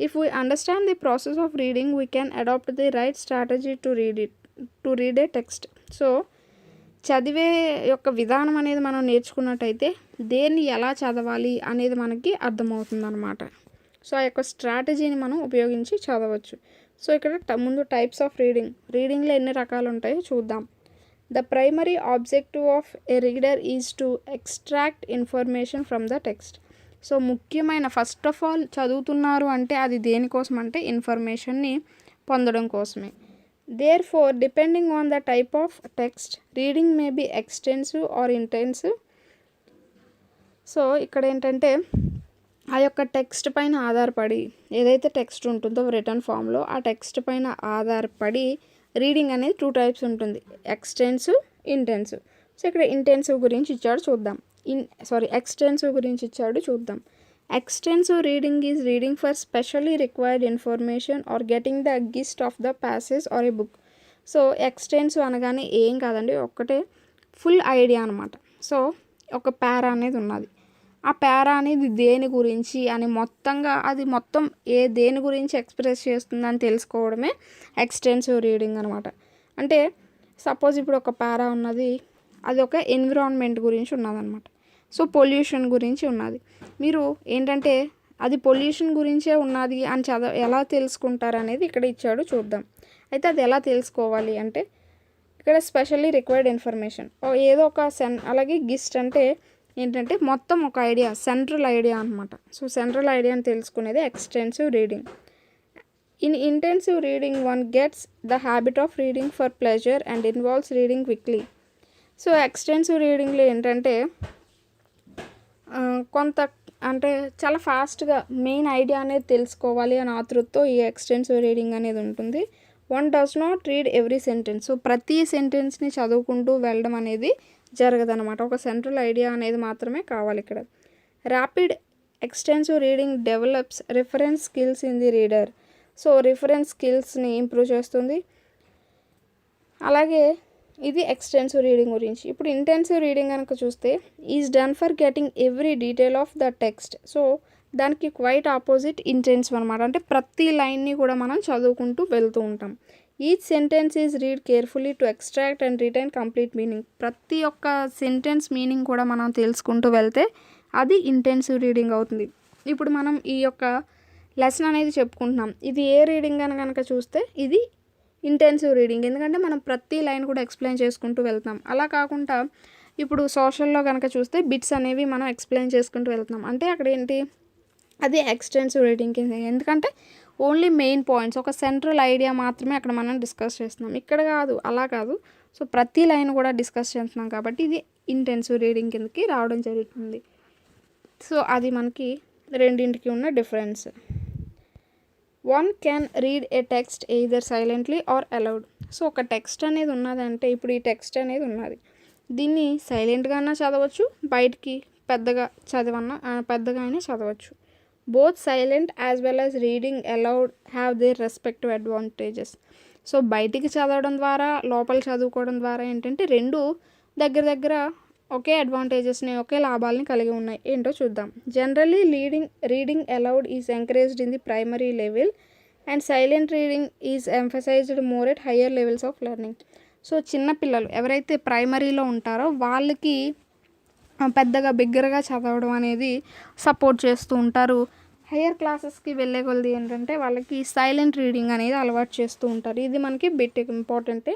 If we understand the process of reading, we can adopt the right strategy to read a text. So చదివే యొక్క విధానం అనేది మనం నేర్చుకున్నట్టయితే దేన్ని ఎలా చదవాలి అనేది మనకి అర్థమవుతుందన్నమాట. సో ఆ యొక్క స్ట్రాటజీని మనం ఉపయోగించి చదవచ్చు. సో ఇక్కడ ముందు టైప్స్ ఆఫ్ రీడింగ్లో ఎన్ని రకాలు ఉంటాయో చూద్దాం. The primary objective of A reader is to extract information from the text. So ముఖ్యమైన ఫస్ట్ ఆఫ్ ఆల్ చదువుతున్నారు అంటే అది దేనికోసం అంటే ఇన్ఫర్మేషన్ని పొందడం కోసమే. Therefore, depending on the type of text, reading may be extensive or intensive. So ఇక్కడ ఏంటంటే ఆ యొక్క టెక్స్ట్ పైన ఆధారపడి ఏదైతే టెక్స్ట్ ఉంటుందో రిటర్న్ ఫామ్లో ఆ టెక్స్ట్ పైన ఆధారపడి రీడింగ్ అనేది 2 టైప్స్ ఉంటుంది, ఎక్స్టెన్సివ్, ఇంటెన్సివ్. సో ఇక్కడ ఇంటెన్సివ్ గురించి ఇచ్చాడు చూద్దాం. ఎక్స్టెన్సివ్ గురించి ఇచ్చాడు చూద్దాం. Extensive reading is reading for specially required information or getting the gist of the passage or a book. So extensive అనగానే ఏం కాదండి, ఒక్కటే ఫుల్ ఐడియా అనమాట. సో ఒక పారా అనేది ఉన్నది, ఆ పారా అనేది దేని గురించి అని మొత్తంగా అది మొత్తం దేని గురించి ఎక్స్ప్రెస్ చేస్తుందని తెలుసుకోవడమే ఎక్స్టెన్సివ్ రీడింగ్ అనమాట. అంటే సపోజ్ ఇప్పుడు ఒక పారా ఉన్నది, అది ఒక ఎన్విరాన్మెంట్ గురించి ఉన్నదన్నమాట. సో పొల్యూషన్ గురించి ఉన్నది, మీరు ఏంటంటే అది పొల్యూషన్ గురించే ఉన్నది అని ఎలా తెలుసుకుంటారు అనేది ఇక్కడ ఇచ్చాడు చూద్దాం. అయితే అది ఎలా తెలుసుకోవాలి అంటే ఇక్కడ స్పెషల్లీ రిక్వైర్డ్ ఇన్ఫర్మేషన్ ఏదో ఒక అలాగే గిస్ట్ అంటే ఏంటంటే మొత్తం ఒక ఐడియా, సెంట్రల్ ఐడియా అనమాట. సో సెంట్రల్ ఐడియాని తెలుసుకునేది extensive reading. In intensive reading one gets the habit of reading for pleasure and involves reading quickly. So extensive రీడింగ్లో ఏంటంటే కొంత అంటే చాలా ఫాస్ట్గా మెయిన్ ఐడియా అనేది తెలుసుకోవాలి అని ఆతృతతో ఈ ఎక్స్టెన్సివ్ రీడింగ్ అనేది ఉంటుంది. One does not read every sentence. So ప్రతి సెంటెన్స్ని చదువుకుంటూ వెళ్ళడం అనేది జరగదనమాట, ఒక సెంట్రల్ ఐడియా అనేది మాత్రమే కావాలి ఇక్కడ. Rapid extensive reading develops reference skills in the reader. So reference స్కిల్స్ని ఇంప్రూవ్ చేస్తుంది. అలాగే ఇది ఎక్స్టెన్సివ్ రీడింగ్ గురించి. ఇప్పుడు ఇంటెన్సివ్ రీడింగ్ కనుక చూస్తే is done for getting every detail of the text. So దానికి క్వైట్ ఆపోజిట్ ఇంటెన్సివ్ అనమాట. అంటే ప్రతి లైన్ని కూడా మనం చదువుకుంటూ వెళ్తూ ఉంటాం. Each sentence is read carefully to extract and retain complete meaning. ప్రతి ఒక్క సెంటెన్స్ మీనింగ్ కూడా మనం తెలుసుకుంటూ వెళ్తే అది ఇంటెన్సివ్ రీడింగ్ అవుతుంది. ఇప్పుడు మనం ఈ యొక్క లెసన్ అనేది చెప్పుకుంటున్నాం, ఇది ఏ రీడింగ్ అని కనుక చూస్తే ఇది ఇంటెన్సివ్ రీడింగ్. ఎందుకంటే మనం ప్రతి లైన్ కూడా ఎక్స్ప్లెయిన్ చేసుకుంటూ వెళ్తాం. అలా కాకుండా ఇప్పుడు సోషల్లో కనుక చూస్తే బిట్స్ అనేవి మనం ఎక్స్ప్లెయిన్ చేసుకుంటూ వెళ్తున్నాం, అంటే అక్కడ ఏంటి అది ఎక్స్టెన్సివ్ రీడింగ్ కింద. ఎందుకంటే ఓన్లీ మెయిన్ పాయింట్స్, ఒక సెంట్రల్ ఐడియా మాత్రమే అక్కడ మనం డిస్కస్ చేస్తున్నాం. ఇక్కడ కాదు, అలా కాదు. సో ప్రతి లైన్ కూడా డిస్కస్ చేస్తున్నాం కాబట్టి ఇది ఇంటెన్సివ్ రీడింగ్ కిందకి రావడం జరుగుతుంది. సో అది మనకి రెండింటికి ఉన్న difference. One can read a text either silently or aloud. So ఒక టెక్స్ట్ అనేది ఉన్నదంటే ఇప్పుడు ఈ టెక్స్ట్ అనేది ఉన్నది, దీన్ని సైలెంట్గా అయినా చదవచ్చు, బయటికి పెద్దగా అయినా చదవచ్చు. Both silent as well as reading allowed have their respective advantages. So బయటికి చదవడం ద్వారా లోపల చదువుకోవడం ద్వారా ఏంటంటే రెండు దగ్గర ఒకే అడ్వాంటేజెస్ని, ఒకే లాభాలని కలిగి ఉన్నాయి. ఏంటో చూద్దాం. Generally reading allowed is encouraged in the primary level and silent reading is emphasised more at higher levels of learning. So చిన్నపిల్లలు ఎవరైతే ప్రైమరీలో ఉంటారో వాళ్ళకి పెద్దగా బిగ్గరగా చదవడం అనేది సపోర్ట్ చేస్తూ ఉంటారు. హయ్యర్ క్లాసెస్కి వెళ్ళే కొలది ఏంటంటే వాళ్ళకి సైలెంట్ రీడింగ్ అనేది అలవాటు చేస్తూ ఉంటారు. ఇది మనకి బిట్ ఇంపార్టెంటే.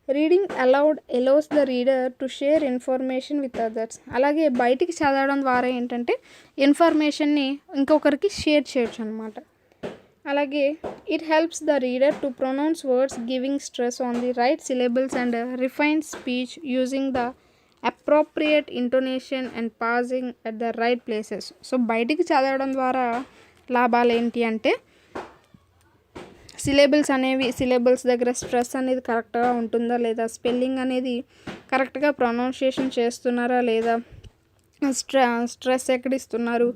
Reading allows the reader to share information with others. అలాగే బయటికి చదవడం ద్వారా ఏంటంటే ఇన్ఫర్మేషన్ని ఇంకొకరికి షేర్ చేయొచ్చు అనమాట. అలాగే it helps the reader to pronounce words giving stress on the right syllables and refine speech using the appropriate intonation and pausing at the right places. So బయటికి చదవడం ద్వారా లాభాలు ఏంటి అంటే సిలబుల్స్ దగ్గర స్ట్రెస్ అనేది కరెక్ట్గా ఉంటుందా లేదా, స్పెల్లింగ్ అనేది కరెక్ట్గా ప్రొనౌన్సియేషన్ చేస్తున్నారా లేదా, స్ట్రెస్ ఎక్కడ ఇస్తున్నారు,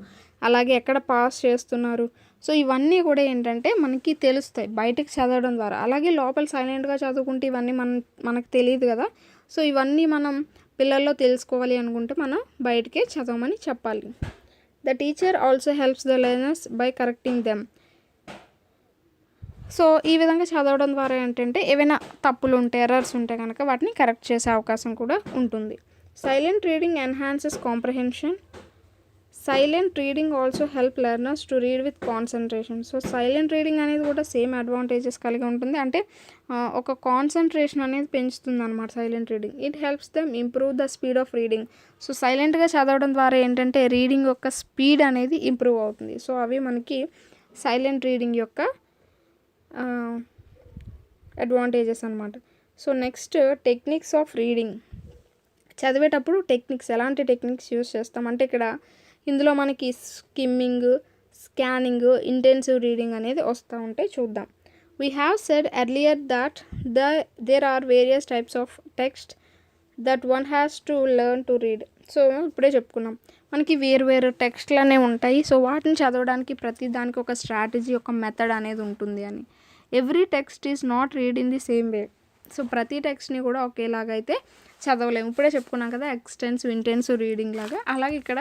అలాగే ఎక్కడ పాస్ చేస్తున్నారు. సో ఇవన్నీ కూడా ఏంటంటే మనకి తెలుస్తాయి బయటకు చదవడం ద్వారా. అలాగే లోపల సైలెంట్గా చదువుకుంటే ఇవన్నీ మనకు తెలియదు కదా. సో ఇవన్నీ మనం పిల్లల్లో తెలుసుకోవాలి అనుకుంటే మనం బయటకే చదవమని చెప్పాలి. The teacher also helps the learners by correcting them. So ఈ విధంగా చదవడం ద్వారా ఏంటంటే ఏవైనా తప్పులు ఉంటే ఎర్రర్స్ ఉంటే కనుక వాటిని కరెక్ట్ చేసే అవకాశం కూడా ఉంటుంది. Silent reading enhances comprehension. Silent reading also help learners to read with concentration. So silent reading అనేది కూడా సేమ్ అడ్వాంటేజెస్ కలిగి ఉంటుంది. అంటే ఒక కాన్సన్ట్రేషన్ అనేది పెంచుతుంది అనమాట silent reading. It helps them improve the speed of reading. So సైలెంట్గా చదవడం ద్వారా ఏంటంటే రీడింగ్ యొక్క స్పీడ్ అనేది ఇంప్రూవ్ అవుతుంది. సో అవి మనకి సైలెంట్ రీడింగ్ యొక్క అడ్వాంటేజెస్ అనమాట. So next techniques of reading. చదివేటప్పుడు టెక్నిక్స్, ఎలాంటి టెక్నిక్స్ యూస్ చేస్తాం అంటే ఇక్కడ ఇందులో మనకి స్కిమ్మింగ్, స్కానింగ్, ఇంటెన్సివ్ రీడింగ్ అనేది వస్తూ ఉంటాయి. చూద్దాం. We have said earlier that there are various types of text that one has to learn to read. So ఇప్పుడే చెప్పుకున్నాం మనకి వేరు టెక్స్ట్లు అనేవి ఉంటాయి. సో వాటిని చదవడానికి ప్రతి దానికి ఒక స్ట్రాటజీ, ఒక మెథడ్ అనేది ఉంటుంది అని. Every text is not read in the same way. So ప్రతి టెక్స్ట్ని కూడా ఒకేలాగా అయితే చదవలేము. ఇప్పుడే చెప్పుకున్నాం కదా ఎక్స్టెన్సివ్, ఇంటెన్సివ్ రీడింగ్ లాగా. అలాగే ఇక్కడ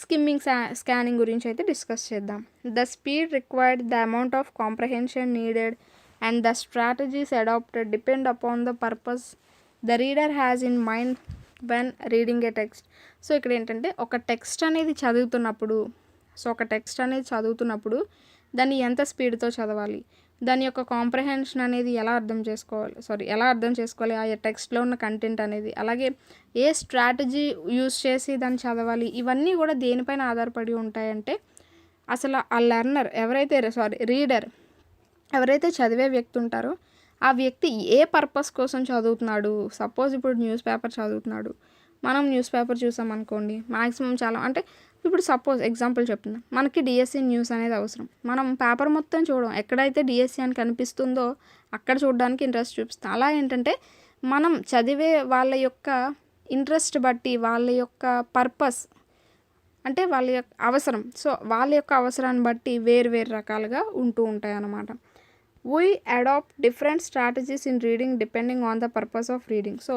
స్కిమ్మింగ్, స్కానింగ్ గురించి అయితే డిస్కస్ చేద్దాం. The speed required, the amount of comprehension needed and the strategies adapted depend upon the purpose the reader has in mind when reading a text. So ఇక్కడ ఏంటంటే ఒక text అనేది చదువుతున్నప్పుడు దాన్ని ఎంత స్పీడ్తో చదవాలి, దాని యొక్క కాంప్రహెన్షన్ అనేది ఎలా అర్థం చేసుకోవాలి ఆ టెక్స్ట్లో ఉన్న కంటెంట్ అనేది, అలాగే ఏ స్ట్రాటజీ యూస్ చేసి దాన్ని చదవాలి, ఇవన్నీ కూడా దేనిపైన ఆధారపడి ఉంటాయంటే అసలు ఆ లెర్నర్ రీడర్ ఎవరైతే చదివే వ్యక్తి ఉంటారో ఆ వ్యక్తి ఏ పర్పస్ కోసం చదువుతున్నాడు. సపోజ్ ఇప్పుడు న్యూస్ పేపర్ చదువుతున్నాడు, మనం న్యూస్ పేపర్ చూసామనుకోండి మ్యాక్సిమం చాలా అంటే ఇప్పుడు సపోజ్ ఎగ్జాంపుల్ చెప్తున్నా, మనకి డిఎస్సి న్యూస్ అనేది అవసరం. మనం పేపర్ మొత్తం చూడం, ఎక్కడైతే డిఎస్సి అని కనిపిస్తుందో అక్కడ చూడడానికి ఇంట్రెస్ట్ చూపిస్తాం. అలా ఏంటంటే మనం చదివే వాళ్ళ యొక్క ఇంట్రెస్ట్ బట్టి, వాళ్ళ యొక్క పర్పస్ అంటే వాళ్ళ యొక్క అవసరం, సో వాళ్ళ యొక్క అవసరాన్ని బట్టి వేరు రకాలుగా ఉంటూ ఉంటాయి అన్నమాట. We adapt different strategies in reading depending on the purpose of reading. So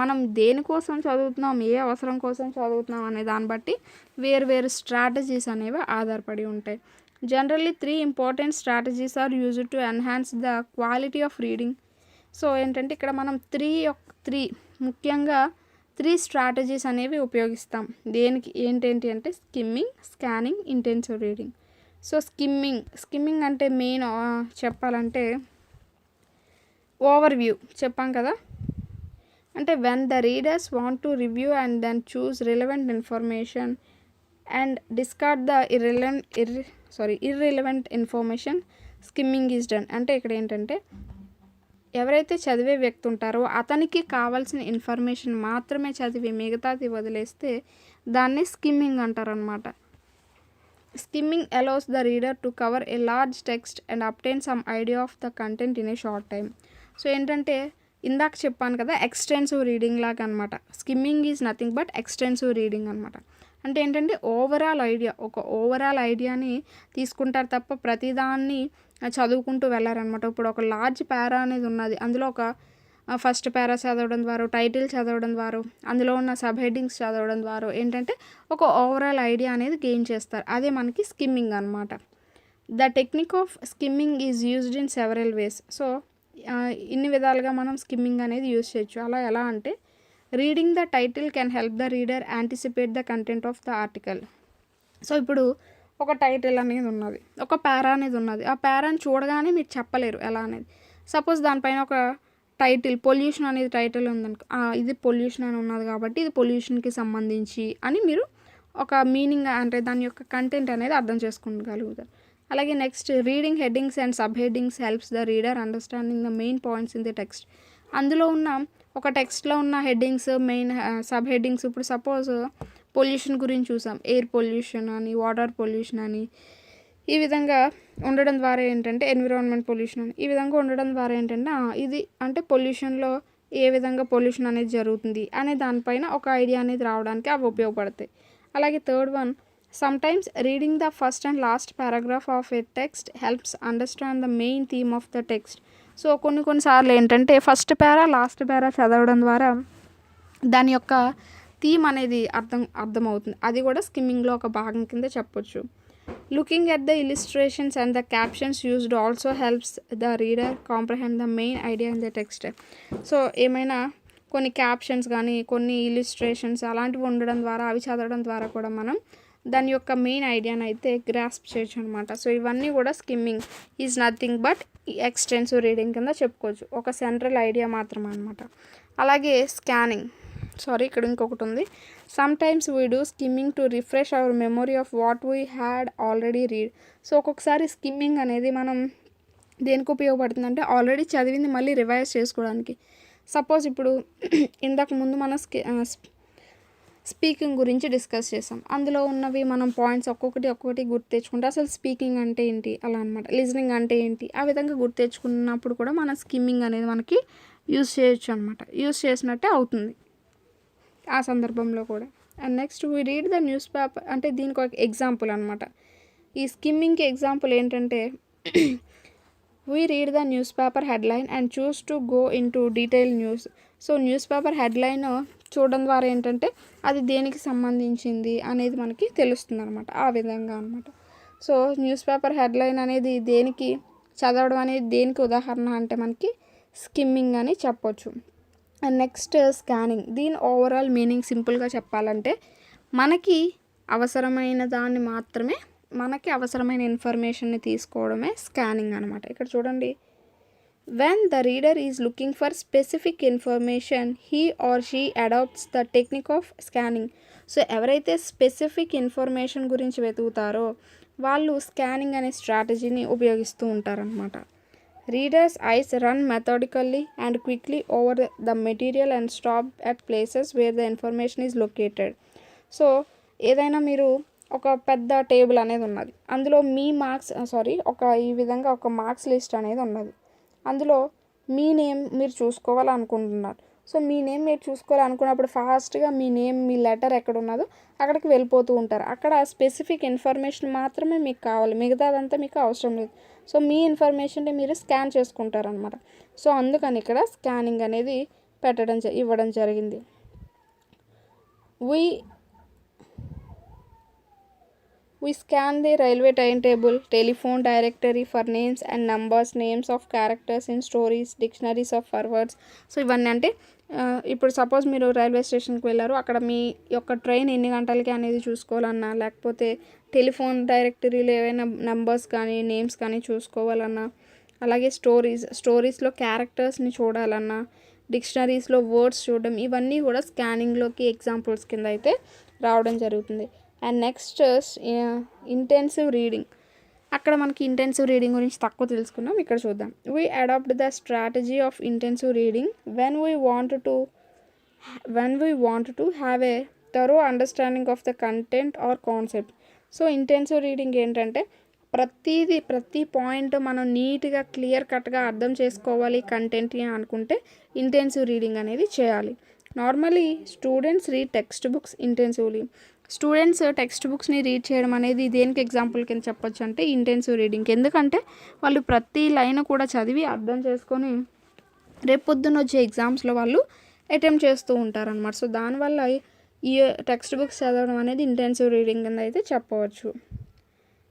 మనం దేనికోసం చదువుతున్నాం, ఏ అవసరం కోసం చదువుతున్నాం అనే దాన్ని బట్టి వేరు స్ట్రాటజీస్ అనేవి ఆధారపడి ఉంటాయి. Generally 3 important strategies are used to enhance the quality of reading. So ఏంటంటే ఇక్కడ మనం ముఖ్యంగా 3 స్ట్రాటజీస్ అనేవి ఉపయోగిస్తాం. దేనికి ఏంటి అంటే skimming, scanning, intensive reading. So skimming అంటే మెయిన్ చెప్పాలంటే ఓవర్వ్యూ చెప్పాం కదా. అంటే when the readers want to review and then choose relevant information and discard the irrelevant information, skimming is done. అంటే ఇక్కడ ఏంటంటే ఎవరైతే చదివే వ్యక్తి ఉంటారో అతనికి కావాల్సిన ఇన్ఫర్మేషన్ మాత్రమే చదివి మిగతాది వదిలేస్తే దాన్ని స్కిమ్మింగ్ అంటారనమాట. Skimming allows the reader to cover a large text and obtain some idea of the content in a short time. So ఏంటంటే ఇందాక చెప్పాను కదా ఎక్స్టెన్సివ్ రీడింగ్ లాగా అనమాట. Skimming is nothing but extensive reading అనమాట. అంటే ఏంటంటే ఓవరాల్ ఐడియాని తీసుకుంటారు తప్ప ప్రతిదాన్ని చదువుకుంటూ వెళ్ళారనమాట. ఇప్పుడు ఒక లార్జ్ పారా అనేది ఉన్నది, అందులో ఒక ఫస్ట్ పారా చదవడం ద్వారా, టైటిల్ చదవడం ద్వారా, అందులో ఉన్న సబ్ హెడ్డింగ్స్ చదవడం ద్వారా ఏంటంటే ఒక ఓవరాల్ ఐడియా అనేది గెయిన్ చేస్తారు. అదే మనకి స్కిమ్మింగ్ అనమాట. The technique of skimming is used in several ways. So ఇన్ని విధాలుగా మనం స్కిమ్మింగ్ అనేది యూజ్ చేయొచ్చు. అలా ఎలా అంటే reading the title can help the reader anticipate the content of the article. So ఇప్పుడు ఒక టైటిల్ అనేది ఉన్నది, ఒక పారా అనేది ఉన్నది, ఆ పారాని చూడగానే మీరు చెప్పలేరు ఎలా అనేది. సపోజ్ దానిపైన ఒక టైటిల్ పొల్యూషన్ అనేది టైటిల్ ఉందనుకో, ఇది పొల్యూషన్ అని ఉన్నది కాబట్టి ఇది పొల్యూషన్కి సంబంధించి అని మీరు ఒక మీనింగ్ అంటే దాని యొక్క కంటెంట్ అనేది అర్థం చేసుకోగలుగుతారు. అలాగే next reading headings and sub headings helps the reader understanding the main points in the text. అందులో ఉన్న ఒక టెక్స్ట్లో ఉన్న హెడ్డింగ్స్, మెయిన్ సబ్ హెడ్డింగ్స్, ఇప్పుడు సపోజ్ పొల్యూషన్ గురించి చూసాం, ఎయిర్ పొల్యూషన్ అని, వాటర్ పొల్యూషన్ అని, ఈ విధంగా ఉండడం ద్వారా ఏంటంటే ఎన్విరాన్మెంట్ పొల్యూషన్ అని, ఈ విధంగా ఉండడం ద్వారా ఏంటంటే ఇది అంటే పొల్యూషన్లో ఏ విధంగా పొల్యూషన్ అనేది జరుగుతుంది అనే దానిపైన ఒక ఐడియా అనేది రావడానికి అవి ఉపయోగపడతాయి. అలాగే third one, sometimes reading the first and last paragraph of a text helps understand the main theme of the text. So కొన్నిసార్లు ఏంటంటే ఫస్ట్ పారా లాస్ట్ పారా చదవడం ద్వారా దాని యొక్క థీమ్ అనేది అర్థమవుతుంది. అది కూడా స్కిమ్మింగ్లో ఒక భాగం కింద చెప్పొచ్చు. Looking at the illustrations and the captions used also helps the reader comprehend the main idea in the text. So ఏమైనా కొన్ని క్యాప్షన్స్ కానీ కొన్ని ఇలిస్ట్రేషన్స్ అలాంటివి ఉండడం ద్వారా అవి చదవడం ద్వారా కూడా మనం దాని యొక్క మెయిన్ ఐడియాని అయితే గ్రాస్ప్ చేయొచ్చు అనమాట. సో ఇవన్నీ కూడా skimming is nothing but extensive reading కింద చెప్పుకోవచ్చు, ఒక సెంట్రల్ ఐడియా మాత్రమే అనమాట. అలాగే స్కానింగ్, ఇక్కడ ఇంకొకటి ఉంది. Sometimes we do skimming to refresh our memory of what we had already read. So ఒక్కొక్కసారి స్కిమ్మింగ్ అనేది మనం దేనికి ఉపయోగపడుతుంది అంటే ఆల్రెడీ చదివింది మళ్ళీ రివైజ్ చేసుకోవడానికి. సపోజ్ ఇప్పుడు ఇంతకు ముందు మనం స్పీకింగ్ గురించి డిస్కస్ చేసాం, అందులో ఉన్నవి మనం పాయింట్స్ ఒక్కొక్కటి గుర్తు తెచ్చుకుంటే అసలు స్పీకింగ్ అంటే ఏంటి అలా అనమాట, లిజనింగ్ అంటే ఏంటి ఆ విధంగా గుర్తు తెచ్చుకున్నప్పుడు కూడా మన స్కిమ్మింగ్ అనేది మనకి యూజ్ చేయొచ్చు అనమాట, యూజ్ చేసినట్టే అవుతుంది ఆ సందర్భంలో కూడా. And next we read the news paper, అంటే దీనికి ఒక ఎగ్జాంపుల్ అనమాట. ఈ స్కిమ్మింగ్కి ఎగ్జాంపుల్ ఏంటంటే we read the news paper headline and choose to go in to detail news. So news paper headline చూడడం ద్వారా ఏంటంటే అది దేనికి సంబంధించింది అనేది మనకి తెలుస్తుంది అనమాట, ఆ విధంగా అనమాట. సో న్యూస్ పేపర్ హెడ్లైన్ అనేది దేనికి చదవడం అనేది దేనికి ఉదాహరణ అంటే మనకి స్కిమ్మింగ్ అని చెప్పొచ్చు. అండ్ నెక్స్ట్ స్కానింగ్, దీని ఓవరాల్ మీనింగ్ సింపుల్గా చెప్పాలంటే మనకి అవసరమైన దాన్ని మాత్రమే, మనకి అవసరమైన ఇన్ఫర్మేషన్ని తీసుకోవడమే స్కానింగ్ అనమాట. ఇక్కడ చూడండి, when the reader is looking for specific information he or she adopts the technique of scanning. So ఎవరైతే స్పెసిఫిక్ ఇన్ఫర్మేషన్ గురించి వెతుకుతారో వాళ్ళు స్కానింగ్ అనే స్ట్రాటజీని ఉపయోగిస్తూ ఉంటారనమాట. Readers eyes run methodically and quickly over the material and stop at places where the information is located. So ఏదైనా మీరు ఒక పెద్ద టేబుల్ అనేది ఉన్నది, అందులో మీ మార్క్స్ ఈ విధంగా ఒక మార్క్స్ లిస్ట్ అనేది ఉన్నది, అందులో మీ నేమ్ మీరు చూసుకోవాలనుకుంటున్నారు. సో మీ నేమ్ మీరు చూసుకోవాలనుకున్నప్పుడు ఫాస్ట్గా మీ నేమ్, మీ లెటర్ ఎక్కడ ఉన్నదో అక్కడికి వెళ్ళిపోతూ ఉంటారు. అక్కడ స్పెసిఫిక్ ఇన్ఫర్మేషన్ మాత్రమే మీకు కావాలి, మిగతాదంతా మీకు అవసరం లేదు. సో మీ ఇన్ఫర్మేషన్ని మీరు స్కాన్ చేసుకుంటారనమాట. సో అందుకని ఇక్కడ స్కానింగ్ అనేది ఇవ్వడం జరిగింది. We scan the railway timetable, telephone directory for names and numbers, names of characters in stories, dictionaries of words. So ఇవన్నీ అంటే ఇప్పుడు సపోజ్ మీరు రైల్వే స్టేషన్కి వెళ్ళారు, అక్కడ మీ యొక్క ట్రైన్ ఎన్ని గంటలకి అనేది చూసుకోవాలన్నా, లేకపోతే టెలిఫోన్ డైరెక్టరీలో ఏవైనా నెంబర్స్ కానీ నేమ్స్ కానీ చూసుకోవాలన్నా, అలాగే స్టోరీస్లో క్యారెక్టర్స్ని చూడాలన్నా, డిక్షనరీస్లో వర్డ్స్ చూడడం, ఇవన్నీ కూడా స్కానింగ్లోకి ఎగ్జాంపుల్స్ కింద అయితే రావడం జరుగుతుంది. అండ్ నెక్స్ట్ ఇంటెన్సివ్ రీడింగ్, అక్కడ మనకి ఇంటెన్సివ్ రీడింగ్ గురించి తక్కువ తెలుసుకున్నాం, ఇక్కడ చూద్దాం. We adapt the strategy of intensive reading when we want to have a thorough understanding of the content or concept. So intensive reading ఏంటంటే ప్రతి పాయింట్ మనం నీట్గా క్లియర్ కట్గా అర్థం చేసుకోవాలి కంటెంట్ని అనుకుంటే ఇంటెన్సివ్ రీడింగ్ అనేది చేయాలి. Normally students read text books intensively. Students text బుక్స్ని రీడ్ చేయడం అనేది దేనికి ఎగ్జాంపుల్ కింద చెప్పొచ్చు అంటే ఇంటెన్సివ్ రీడింగ్కి. ఎందుకంటే వాళ్ళు ప్రతి లైన్ కూడా చదివి అర్థం చేసుకొని రేపు పొద్దున్న వచ్చే ఎగ్జామ్స్లో వాళ్ళు అటెంప్ట్ చేస్తూ ఉంటారనమాట. సో దానివల్ల ఈ టెక్స్ట్ బుక్స్ చదవడం అనేది ఇంటెన్సివ్ రీడింగ్ కింద అయితే చెప్పవచ్చు.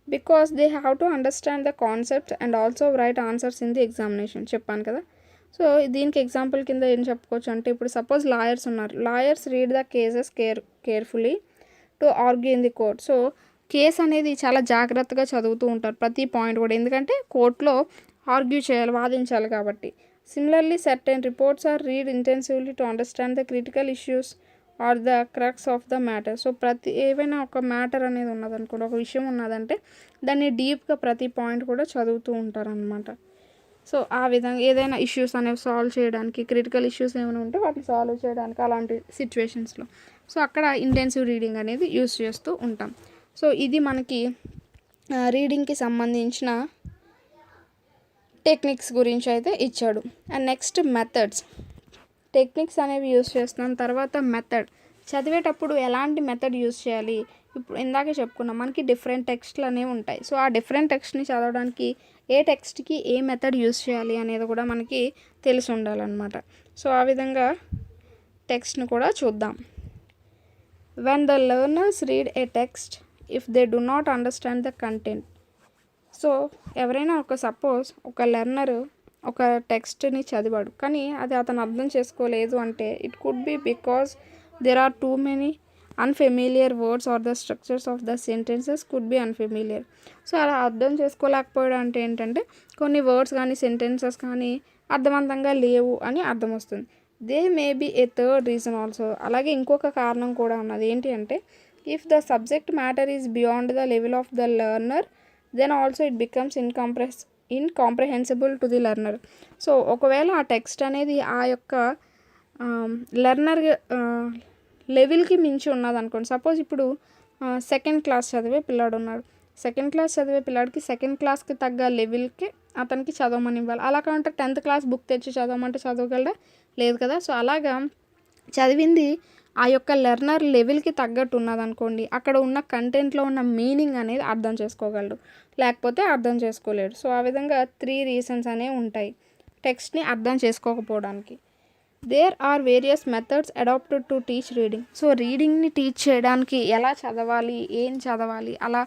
Because they have to understand the concept and also right answers in the examination, చెప్పాను కదా. సో దీనికి ఎగ్జాంపుల్ కింద ఏం చెప్పుకోవచ్చు అంటే ఇప్పుడు సపోజ్ లాయర్స్ ఉన్నారు, lawyers read the cases carefully to argue in the court. So case అనేది చాలా జాగ్రత్తగా చదువుతూ ఉంటారు ప్రతి పాయింట్ కూడా, ఎందుకంటే కోర్టులో ఆర్గ్యూ చేయాలి, వాదించాలి కాబట్టి. Similarly certain reports are read intensively to understand the critical issues or the crux of the matter. So ఏవైనా ఒక మ్యాటర్ అనేది ఉన్నదనుకోండి, ఒక విషయం ఉన్నదంటే దాన్ని డీప్గా ప్రతి పాయింట్ కూడా చదువుతూ ఉంటారనమాట. సో ఆ విధంగా ఏదైనా ఇష్యూస్ అనేవి సాల్వ్ చేయడానికి, క్రిటికల్ ఇష్యూస్ ఏమైనా ఉంటే వాటిని సాల్వ్ చేయడానికి అలాంటి సిచ్యువేషన్స్లో సో అక్కడ ఇంటెన్సివ్ రీడింగ్ అనేది యూస్ చేస్తూ ఉంటాం. సో ఇది మనకి రీడింగ్కి సంబంధించిన టెక్నిక్స్ గురించి అయితే ఇచ్చాడు. అండ్ నెక్స్ట్ మెథడ్స్, టెక్నిక్స్ అనేవి యూస్ చేస్తున్నాం. తర్వాత మెథడ్, చదివేటప్పుడు ఎలాంటి మెథడ్ యూస్ చేయాలి. ఇప్పుడు ఇందాకే చెప్పుకున్నాం మనకి డిఫరెంట్ టెక్స్ట్లు అనేవి ఉంటాయి. సో ఆ డిఫరెంట్ టెక్స్ట్ని చదవడానికి ఏ టెక్స్ట్కి ఏ మెథడ్ యూస్ చేయాలి అనేది కూడా మనకి తెలిసి ఉండాలన్నమాట. సో ఆ విధంగా టెక్స్ట్ని కూడా చూద్దాం. When the learners read a text if they do not understand the content. So ఎవరైనా సపోజ్ ఒక లెర్నర్ ఒక టెక్స్ట్ని చదివాడు కానీ అది అతను అర్థం చేసుకోలేదు అంటే it could be because there are too many unfamiliar words or the structures of the sentences could be unfamiliar. So అలా అర్థం చేసుకోలేకపోవడం అంటే ఏంటంటే కొన్ని వర్డ్స్ కానీ సెంటెన్సెస్ కానీ అర్థవంతంగా లేవు అని అర్థం వస్తుంది. They may be a third reason also. అలాగే ఇంకొక కారణం కూడా ఉన్నది. ఏంటి అంటే if the subject matter is beyond the level of the learner then also it becomes incomprehensible to the learner. So ఒకవేళ ఆ టెక్స్ట్ అనేది ఆ యొక్క లెర్నర్ లెవెల్కి మించి ఉన్నది అనుకోండి. సపోజ్ ఇప్పుడు సెకండ్ క్లాస్ చదివే పిల్లాడు ఉన్నాడు. సెకండ్ క్లాస్ చదివే పిల్లాడికి సెకండ్ క్లాస్కి తగ్గ లెవెల్కి అతనికి చదవమని ఇవ్వాలి. అలా కాకుంటే 10th క్లాస్ బుక్ తెచ్చి చదవమంటే చదవగలడా? లేదు కదా. సో అలాగా చదివింది ఆ యొక్క లెర్నర్ లెవెల్కి తగ్గట్టు ఉన్నదనుకోండి, అక్కడ ఉన్న కంటెంట్లో ఉన్న మీనింగ్ అనేది అర్థం చేసుకోగలడు, లేకపోతే అర్థం చేసుకోలేడు. సో ఆ విధంగా 3 రీజన్స్ అనేవి ఉంటాయి టెక్స్ట్ని అర్థం చేసుకోకపోవడానికి. There are various methods adapted to teach reading. So రీడింగ్ని టీచ్ చేయడానికి ఎలా చదవాలి, ఏం చదవాలి అలా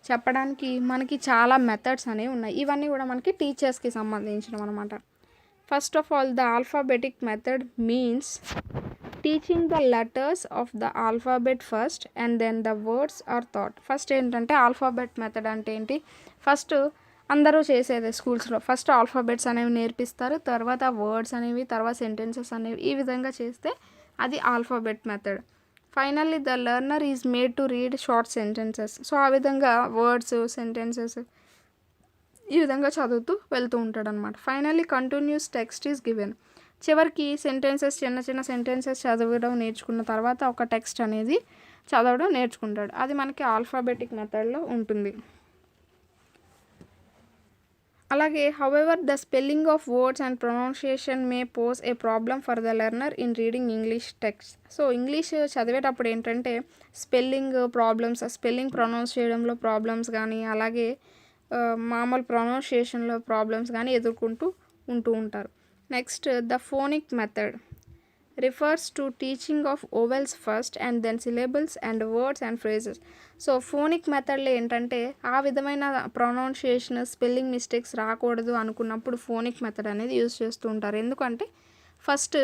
చెప్పడానికి మనకి చాలా మెథడ్స్ అనేవి ఉన్నాయి. ఇవన్నీ కూడా మనకి టీచర్స్కి సంబంధించినవి అనమాట. First of all the alphabetic method means teaching the letters of the alphabet first and then the words are thought. First ఏంటంటే ఆల్ఫాబెట్ మెథడ్ అంటే ఏంటి, ఫస్ట్ అందరూ చేసేది స్కూల్స్లో ఫస్ట్ ఆల్ఫాబెట్స్ అనేవి నేర్పిస్తారు, తర్వాత వర్డ్స్ అనేవి, తర్వాత సెంటెన్సెస్ అనేవి. ఈ విధంగా చేస్తే అది alphabet method. Finally the learner is made to read short sentences. So ఆ విధంగా వర్డ్స్ సెంటెన్సెస్ ఈ విధంగా చదువుతూ వెళ్తూ ఉంటాడు అనమాట. Finally continuous text is given. చివరికి సెంటెన్సెస్ చిన్న చిన్న సెంటెన్సెస్ చదవడం నేర్చుకున్న తర్వాత ఒక టెక్స్ట్ అనేది చదవడం నేర్చుకుంటాడు. అది మనకి ఆల్ఫాబెటిక్ మెథడ్లో ఉంటుంది. అలాగే however the spelling of words and pronunciation may pose a problem for the learner in reading English text. So English చదివేటప్పుడు ఏంటంటే స్పెల్లింగ్ ప్రాబ్లమ్స్, స్పెల్లింగ్ ప్రొనౌన్స్ చేయడంలో ప్రాబ్లమ్స్ కానీ, అలాగే మామూలు ప్రొనౌన్సియేషన్లో ప్రాబ్లమ్స్ కానీ ఎదుర్కొంటూ ఉంటారు. Next the phonic method refers to teaching of vowels first and then syllables and words and phrases. So phonic మెథడ్లో ఏంటంటే ఆ విధమైన ప్రొనౌన్సియేషన్ స్పెల్లింగ్ మిస్టేక్స్ రాకూడదు అనుకున్నప్పుడు ఫోనిక్ మెథడ్ అనేది యూజ్ చేస్తూ ఉంటారు. ఎందుకంటే ఫస్ట్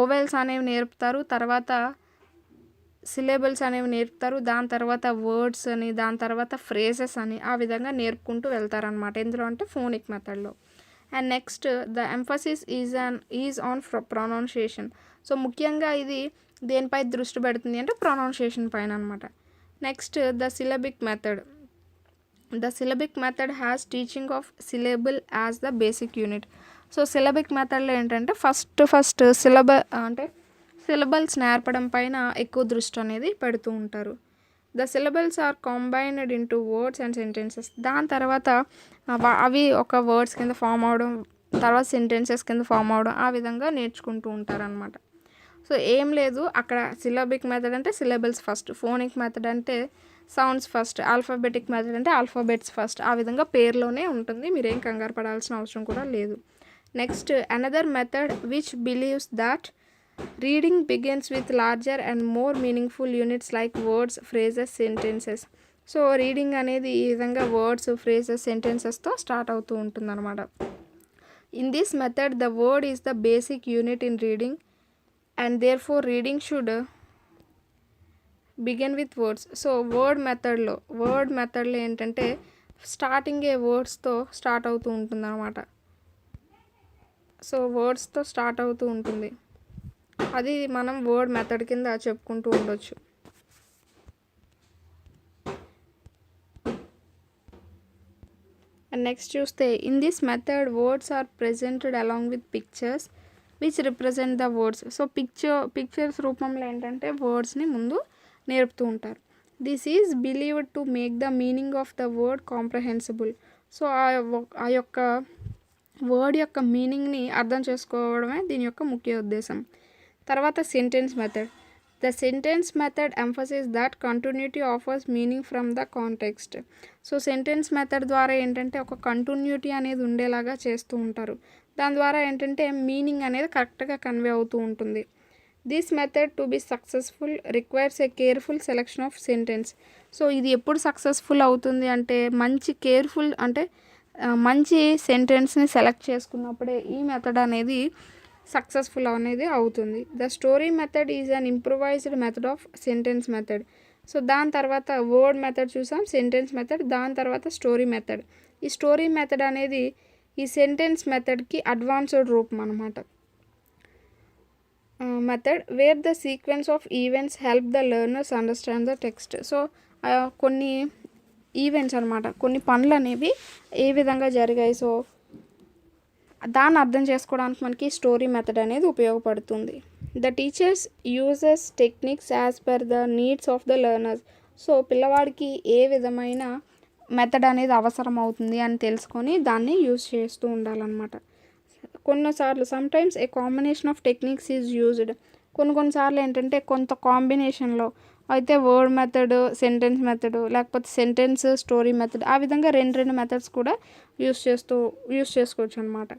ఓవెల్స్ అనేవి నేర్పుతారు, తర్వాత సిలబుల్స్ అనేవి నేర్పుతారు, దాని తర్వాత వర్డ్స్ అని, దాని తర్వాత ఫ్రేజెస్ అని, ఆ విధంగా నేర్పుకుంటూ వెళ్తారనమాట. ఎందులో అంటే ఫోనిక్ మెథడ్లో. And next the emphasis is on pronunciation. So ముఖ్యంగా ఇది దేనిపై దృష్టి పెడుతుంది అంటే ప్రొనౌన్సియేషన్ పైన అనమాట. Next the syllabic method. The syllabic method has teaching of syllable as the basic unit. So syllabic మెథడ్లో ఏంటంటే ఫస్ట్ సిలబల్స్ నేర్పడం పైన ఎక్కువ దృష్టి అనేది పెడుతూ ఉంటారు. The syllables are combined into words and sentences. దాని తర్వాత అవి ఒక వర్డ్స్ కింద ఫామ్ అవడం, తర్వాత సెంటెన్సెస్ కింద ఫామ్ అవడం, ఆ విధంగా నేర్చుకుంటూ ఉంటారనమాట. సో ఏం లేదు అక్కడ సిలబిక్ మెథడ్ అంటే సిలబల్స్ ఫస్ట్, ఫోనిక్ మెథడ్ అంటే సౌండ్స్ ఫస్ట్, ఆల్ఫాబెటిక్ మెథడ్ అంటే ఆల్ఫాబెట్స్ ఫస్ట్. ఆ విధంగా పేర్లోనే ఉంటుంది, మీరేం కంగారు పడాల్సిన అవసరం కూడా లేదు. Next another method which believes that reading begins with larger and more meaningful units like words, phrases, sentences. So reading అనేది ఈ విధంగా వర్డ్స్, ఫ్రేజెస్, సెంటెన్సెస్తో స్టార్ట్ అవుతూ ఉంటుందన్నమాట. In this method the word is the basic unit in reading and therefore reading should begin with words. So word మెథడ్లో ఏంటంటే స్టార్టింగే వర్డ్స్తో start అవుతూ ఉంటుందన్నమాట. సో వర్డ్స్తో స్టార్ట్ అవుతూ ఉంటుంది, అది మనం వర్డ్ మెథడ్ కింద చెప్పుకుంటూ ఉండొచ్చు. అండ్ నెక్స్ట్ చూస్తే in this method words are presented along with pictures which represent the words. So pictures రూపంలో ఏంటంటే వర్డ్స్ని ముందు నేర్పుతూ ఉంటారు. This is believed to make the meaning of the word comprehensible. So ఆ యొక్క వర్డ్ యొక్క మీనింగ్ని అర్థం చేసుకోవడమే దీని యొక్క ముఖ్య ఉద్దేశం. తర్వాత sentence method. The sentence method emphasis that continuity offers meaning from the context. So sentence method ద్వారా ఏంటంటే ఒక కంటిన్యూటీ అనేది ఉండేలాగా చేస్తూ ఉంటారు. దాని ద్వారా ఏంటంటే మీనింగ్ అనేది కరెక్ట్గా కన్వే అవుతూ ఉంటుంది. This method to be successful requires a careful selection of sentence. So ఇది ఎప్పుడు సక్సెస్ఫుల్ అవుతుంది అంటే మంచి కేర్ఫుల్ అంటే మంచి సెంటెన్స్ని సెలెక్ట్ చేసుకున్నప్పుడే ఈ మెథడ్ అనేది సక్సెస్ఫుల్ అనేది అవుతుంది. The story method is an improvised method of sentence method. So దాని తర్వాత వర్డ్ మెథడ్ చూసాం, సెంటెన్స్ మెథడ్, దాని తర్వాత స్టోరీ మెథడ్. ఈ స్టోరీ మెథడ్ అనేది ఈ సెంటెన్స్ మెథడ్కి అడ్వాన్స్డ్ రూపం అనమాట. Method wear the sequence of events help the learners understand the text. So కొన్ని ఈవెంట్స్ అనమాట, కొన్ని పనులు అనేవి ఏ విధంగా జరిగాయి, సో దాన్ని అర్థం చేసుకోవడానికి మనకి స్టోరీ మెథడ్ అనేది ఉపయోగపడుతుంది. The teachers uses techniques as per the needs of the learners. So పిల్లవాడికి ఏ విధమైన మెథడ్ అనేది అవసరం అవుతుంది అని తెలుసుకొని దాన్ని యూజ్ చేస్తూ ఉండాలన్నమాట. కొన్నిసార్లు sometimes a combination of techniques is used. కొన్నిసార్లు ఏంటంటే కొంత కాంబినేషన్లో అయితే వర్డ్ మెథడ్, సెంటెన్స్ మెథడ్, లేకపోతే సెంటెన్స్ స్టోరీ మెథడ్, ఆ విధంగా రెండు మెథడ్స్ కూడా యూజ్ చేసుకోవచ్చు అనమాట.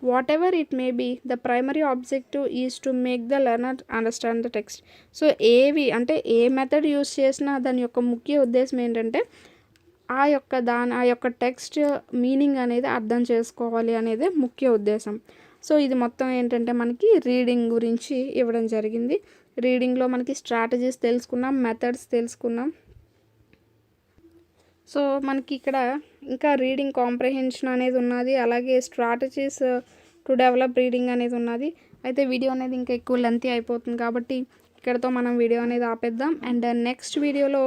Whatever it may be the primary objective is to make the learner understand the text. So ఏ మెథడ్ యూజ్ చేసినా దాని యొక్క ముఖ్య ఉద్దేశం ఏంటంటే ఆ యొక్క టెక్స్ట్ మీనింగ్ అనేది అర్థం చేసుకోవాలి అనేది ముఖ్య ఉద్దేశం. సో ఇది మొత్తం ఏంటంటే మనకి రీడింగ్ గురించి ఇవ్వడం జరిగింది. రీడింగ్లో మనకి స్ట్రాటజీస్ తెలుసుకున్నాం, మెథడ్స్ తెలుసుకున్నాం. సో మనకి ఇక్కడ ఇంకా రీడింగ్ కాంప్రహెన్షన్ అనేది ఉన్నది, అలాగే స్ట్రాటజీస్ టు డెవలప్ రీడింగ్ అనేది ఉన్నది. అయితే వీడియో అనేది ఇంకా ఎక్కువ లెంతీ అయిపోతుంది కాబట్టి ఇక్కడతో మనం వీడియో అనేది ఆపేద్దాం. అండ్ నెక్స్ట్ వీడియోలో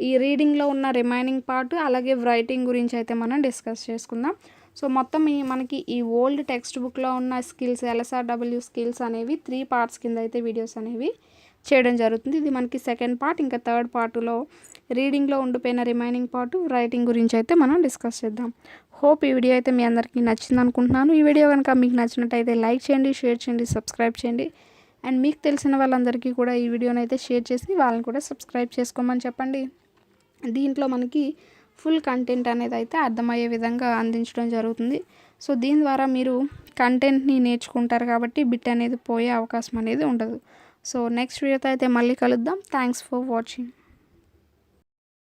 ఈ రీడింగ్లో ఉన్న రిమైనింగ్ పార్ట్ అలాగే రైటింగ్ గురించి అయితే మనం డిస్కస్ చేసుకుందాం. సో మొత్తం మనకి ఈ ఓల్డ్ టెక్స్ట్ బుక్లో ఉన్న స్కిల్స్, LSRW స్కిల్స్ అనేవి 3 పార్ట్స్ కింద అయితే వీడియోస్ అనేవి చేయడం జరుగుతుంది. ఇది మనకి సెకండ్ పార్ట్. ఇంకా థర్డ్ పార్ట్లో రీడింగ్లో ఉండిపోయిన రిమైనింగ్ పార్ట్ రైటింగ్ గురించి అయితే మనం డిస్కస్ చేద్దాం. హోప్ ఈ వీడియో అయితే మీ అందరికీ నచ్చింది అనుకుంటున్నాను. ఈ వీడియో కనుక మీకు నచ్చినట్టయితే లైక్ చేయండి, షేర్ చేయండి, సబ్స్క్రైబ్ చేయండి. అండ్ మీకు తెలిసిన వాళ్ళందరికీ కూడా ఈ వీడియోని అయితే షేర్ చేసి వాళ్ళని కూడా సబ్స్క్రైబ్ చేసుకోమని చెప్పండి. దీంట్లో మనకి ఫుల్ కంటెంట్ అనేది అయితే అర్థమయ్యే విధంగా అందించడం జరుగుతుంది. సో దీని ద్వారా మీరు కంటెంట్ని నేర్చుకుంటారు కాబట్టి బిట్ అనేది పోయే అవకాశం అనేది ఉండదు. సో నెక్స్ట్ వీడియోతో అయితే మళ్ళీ కలుద్దాం. Thanks for watching.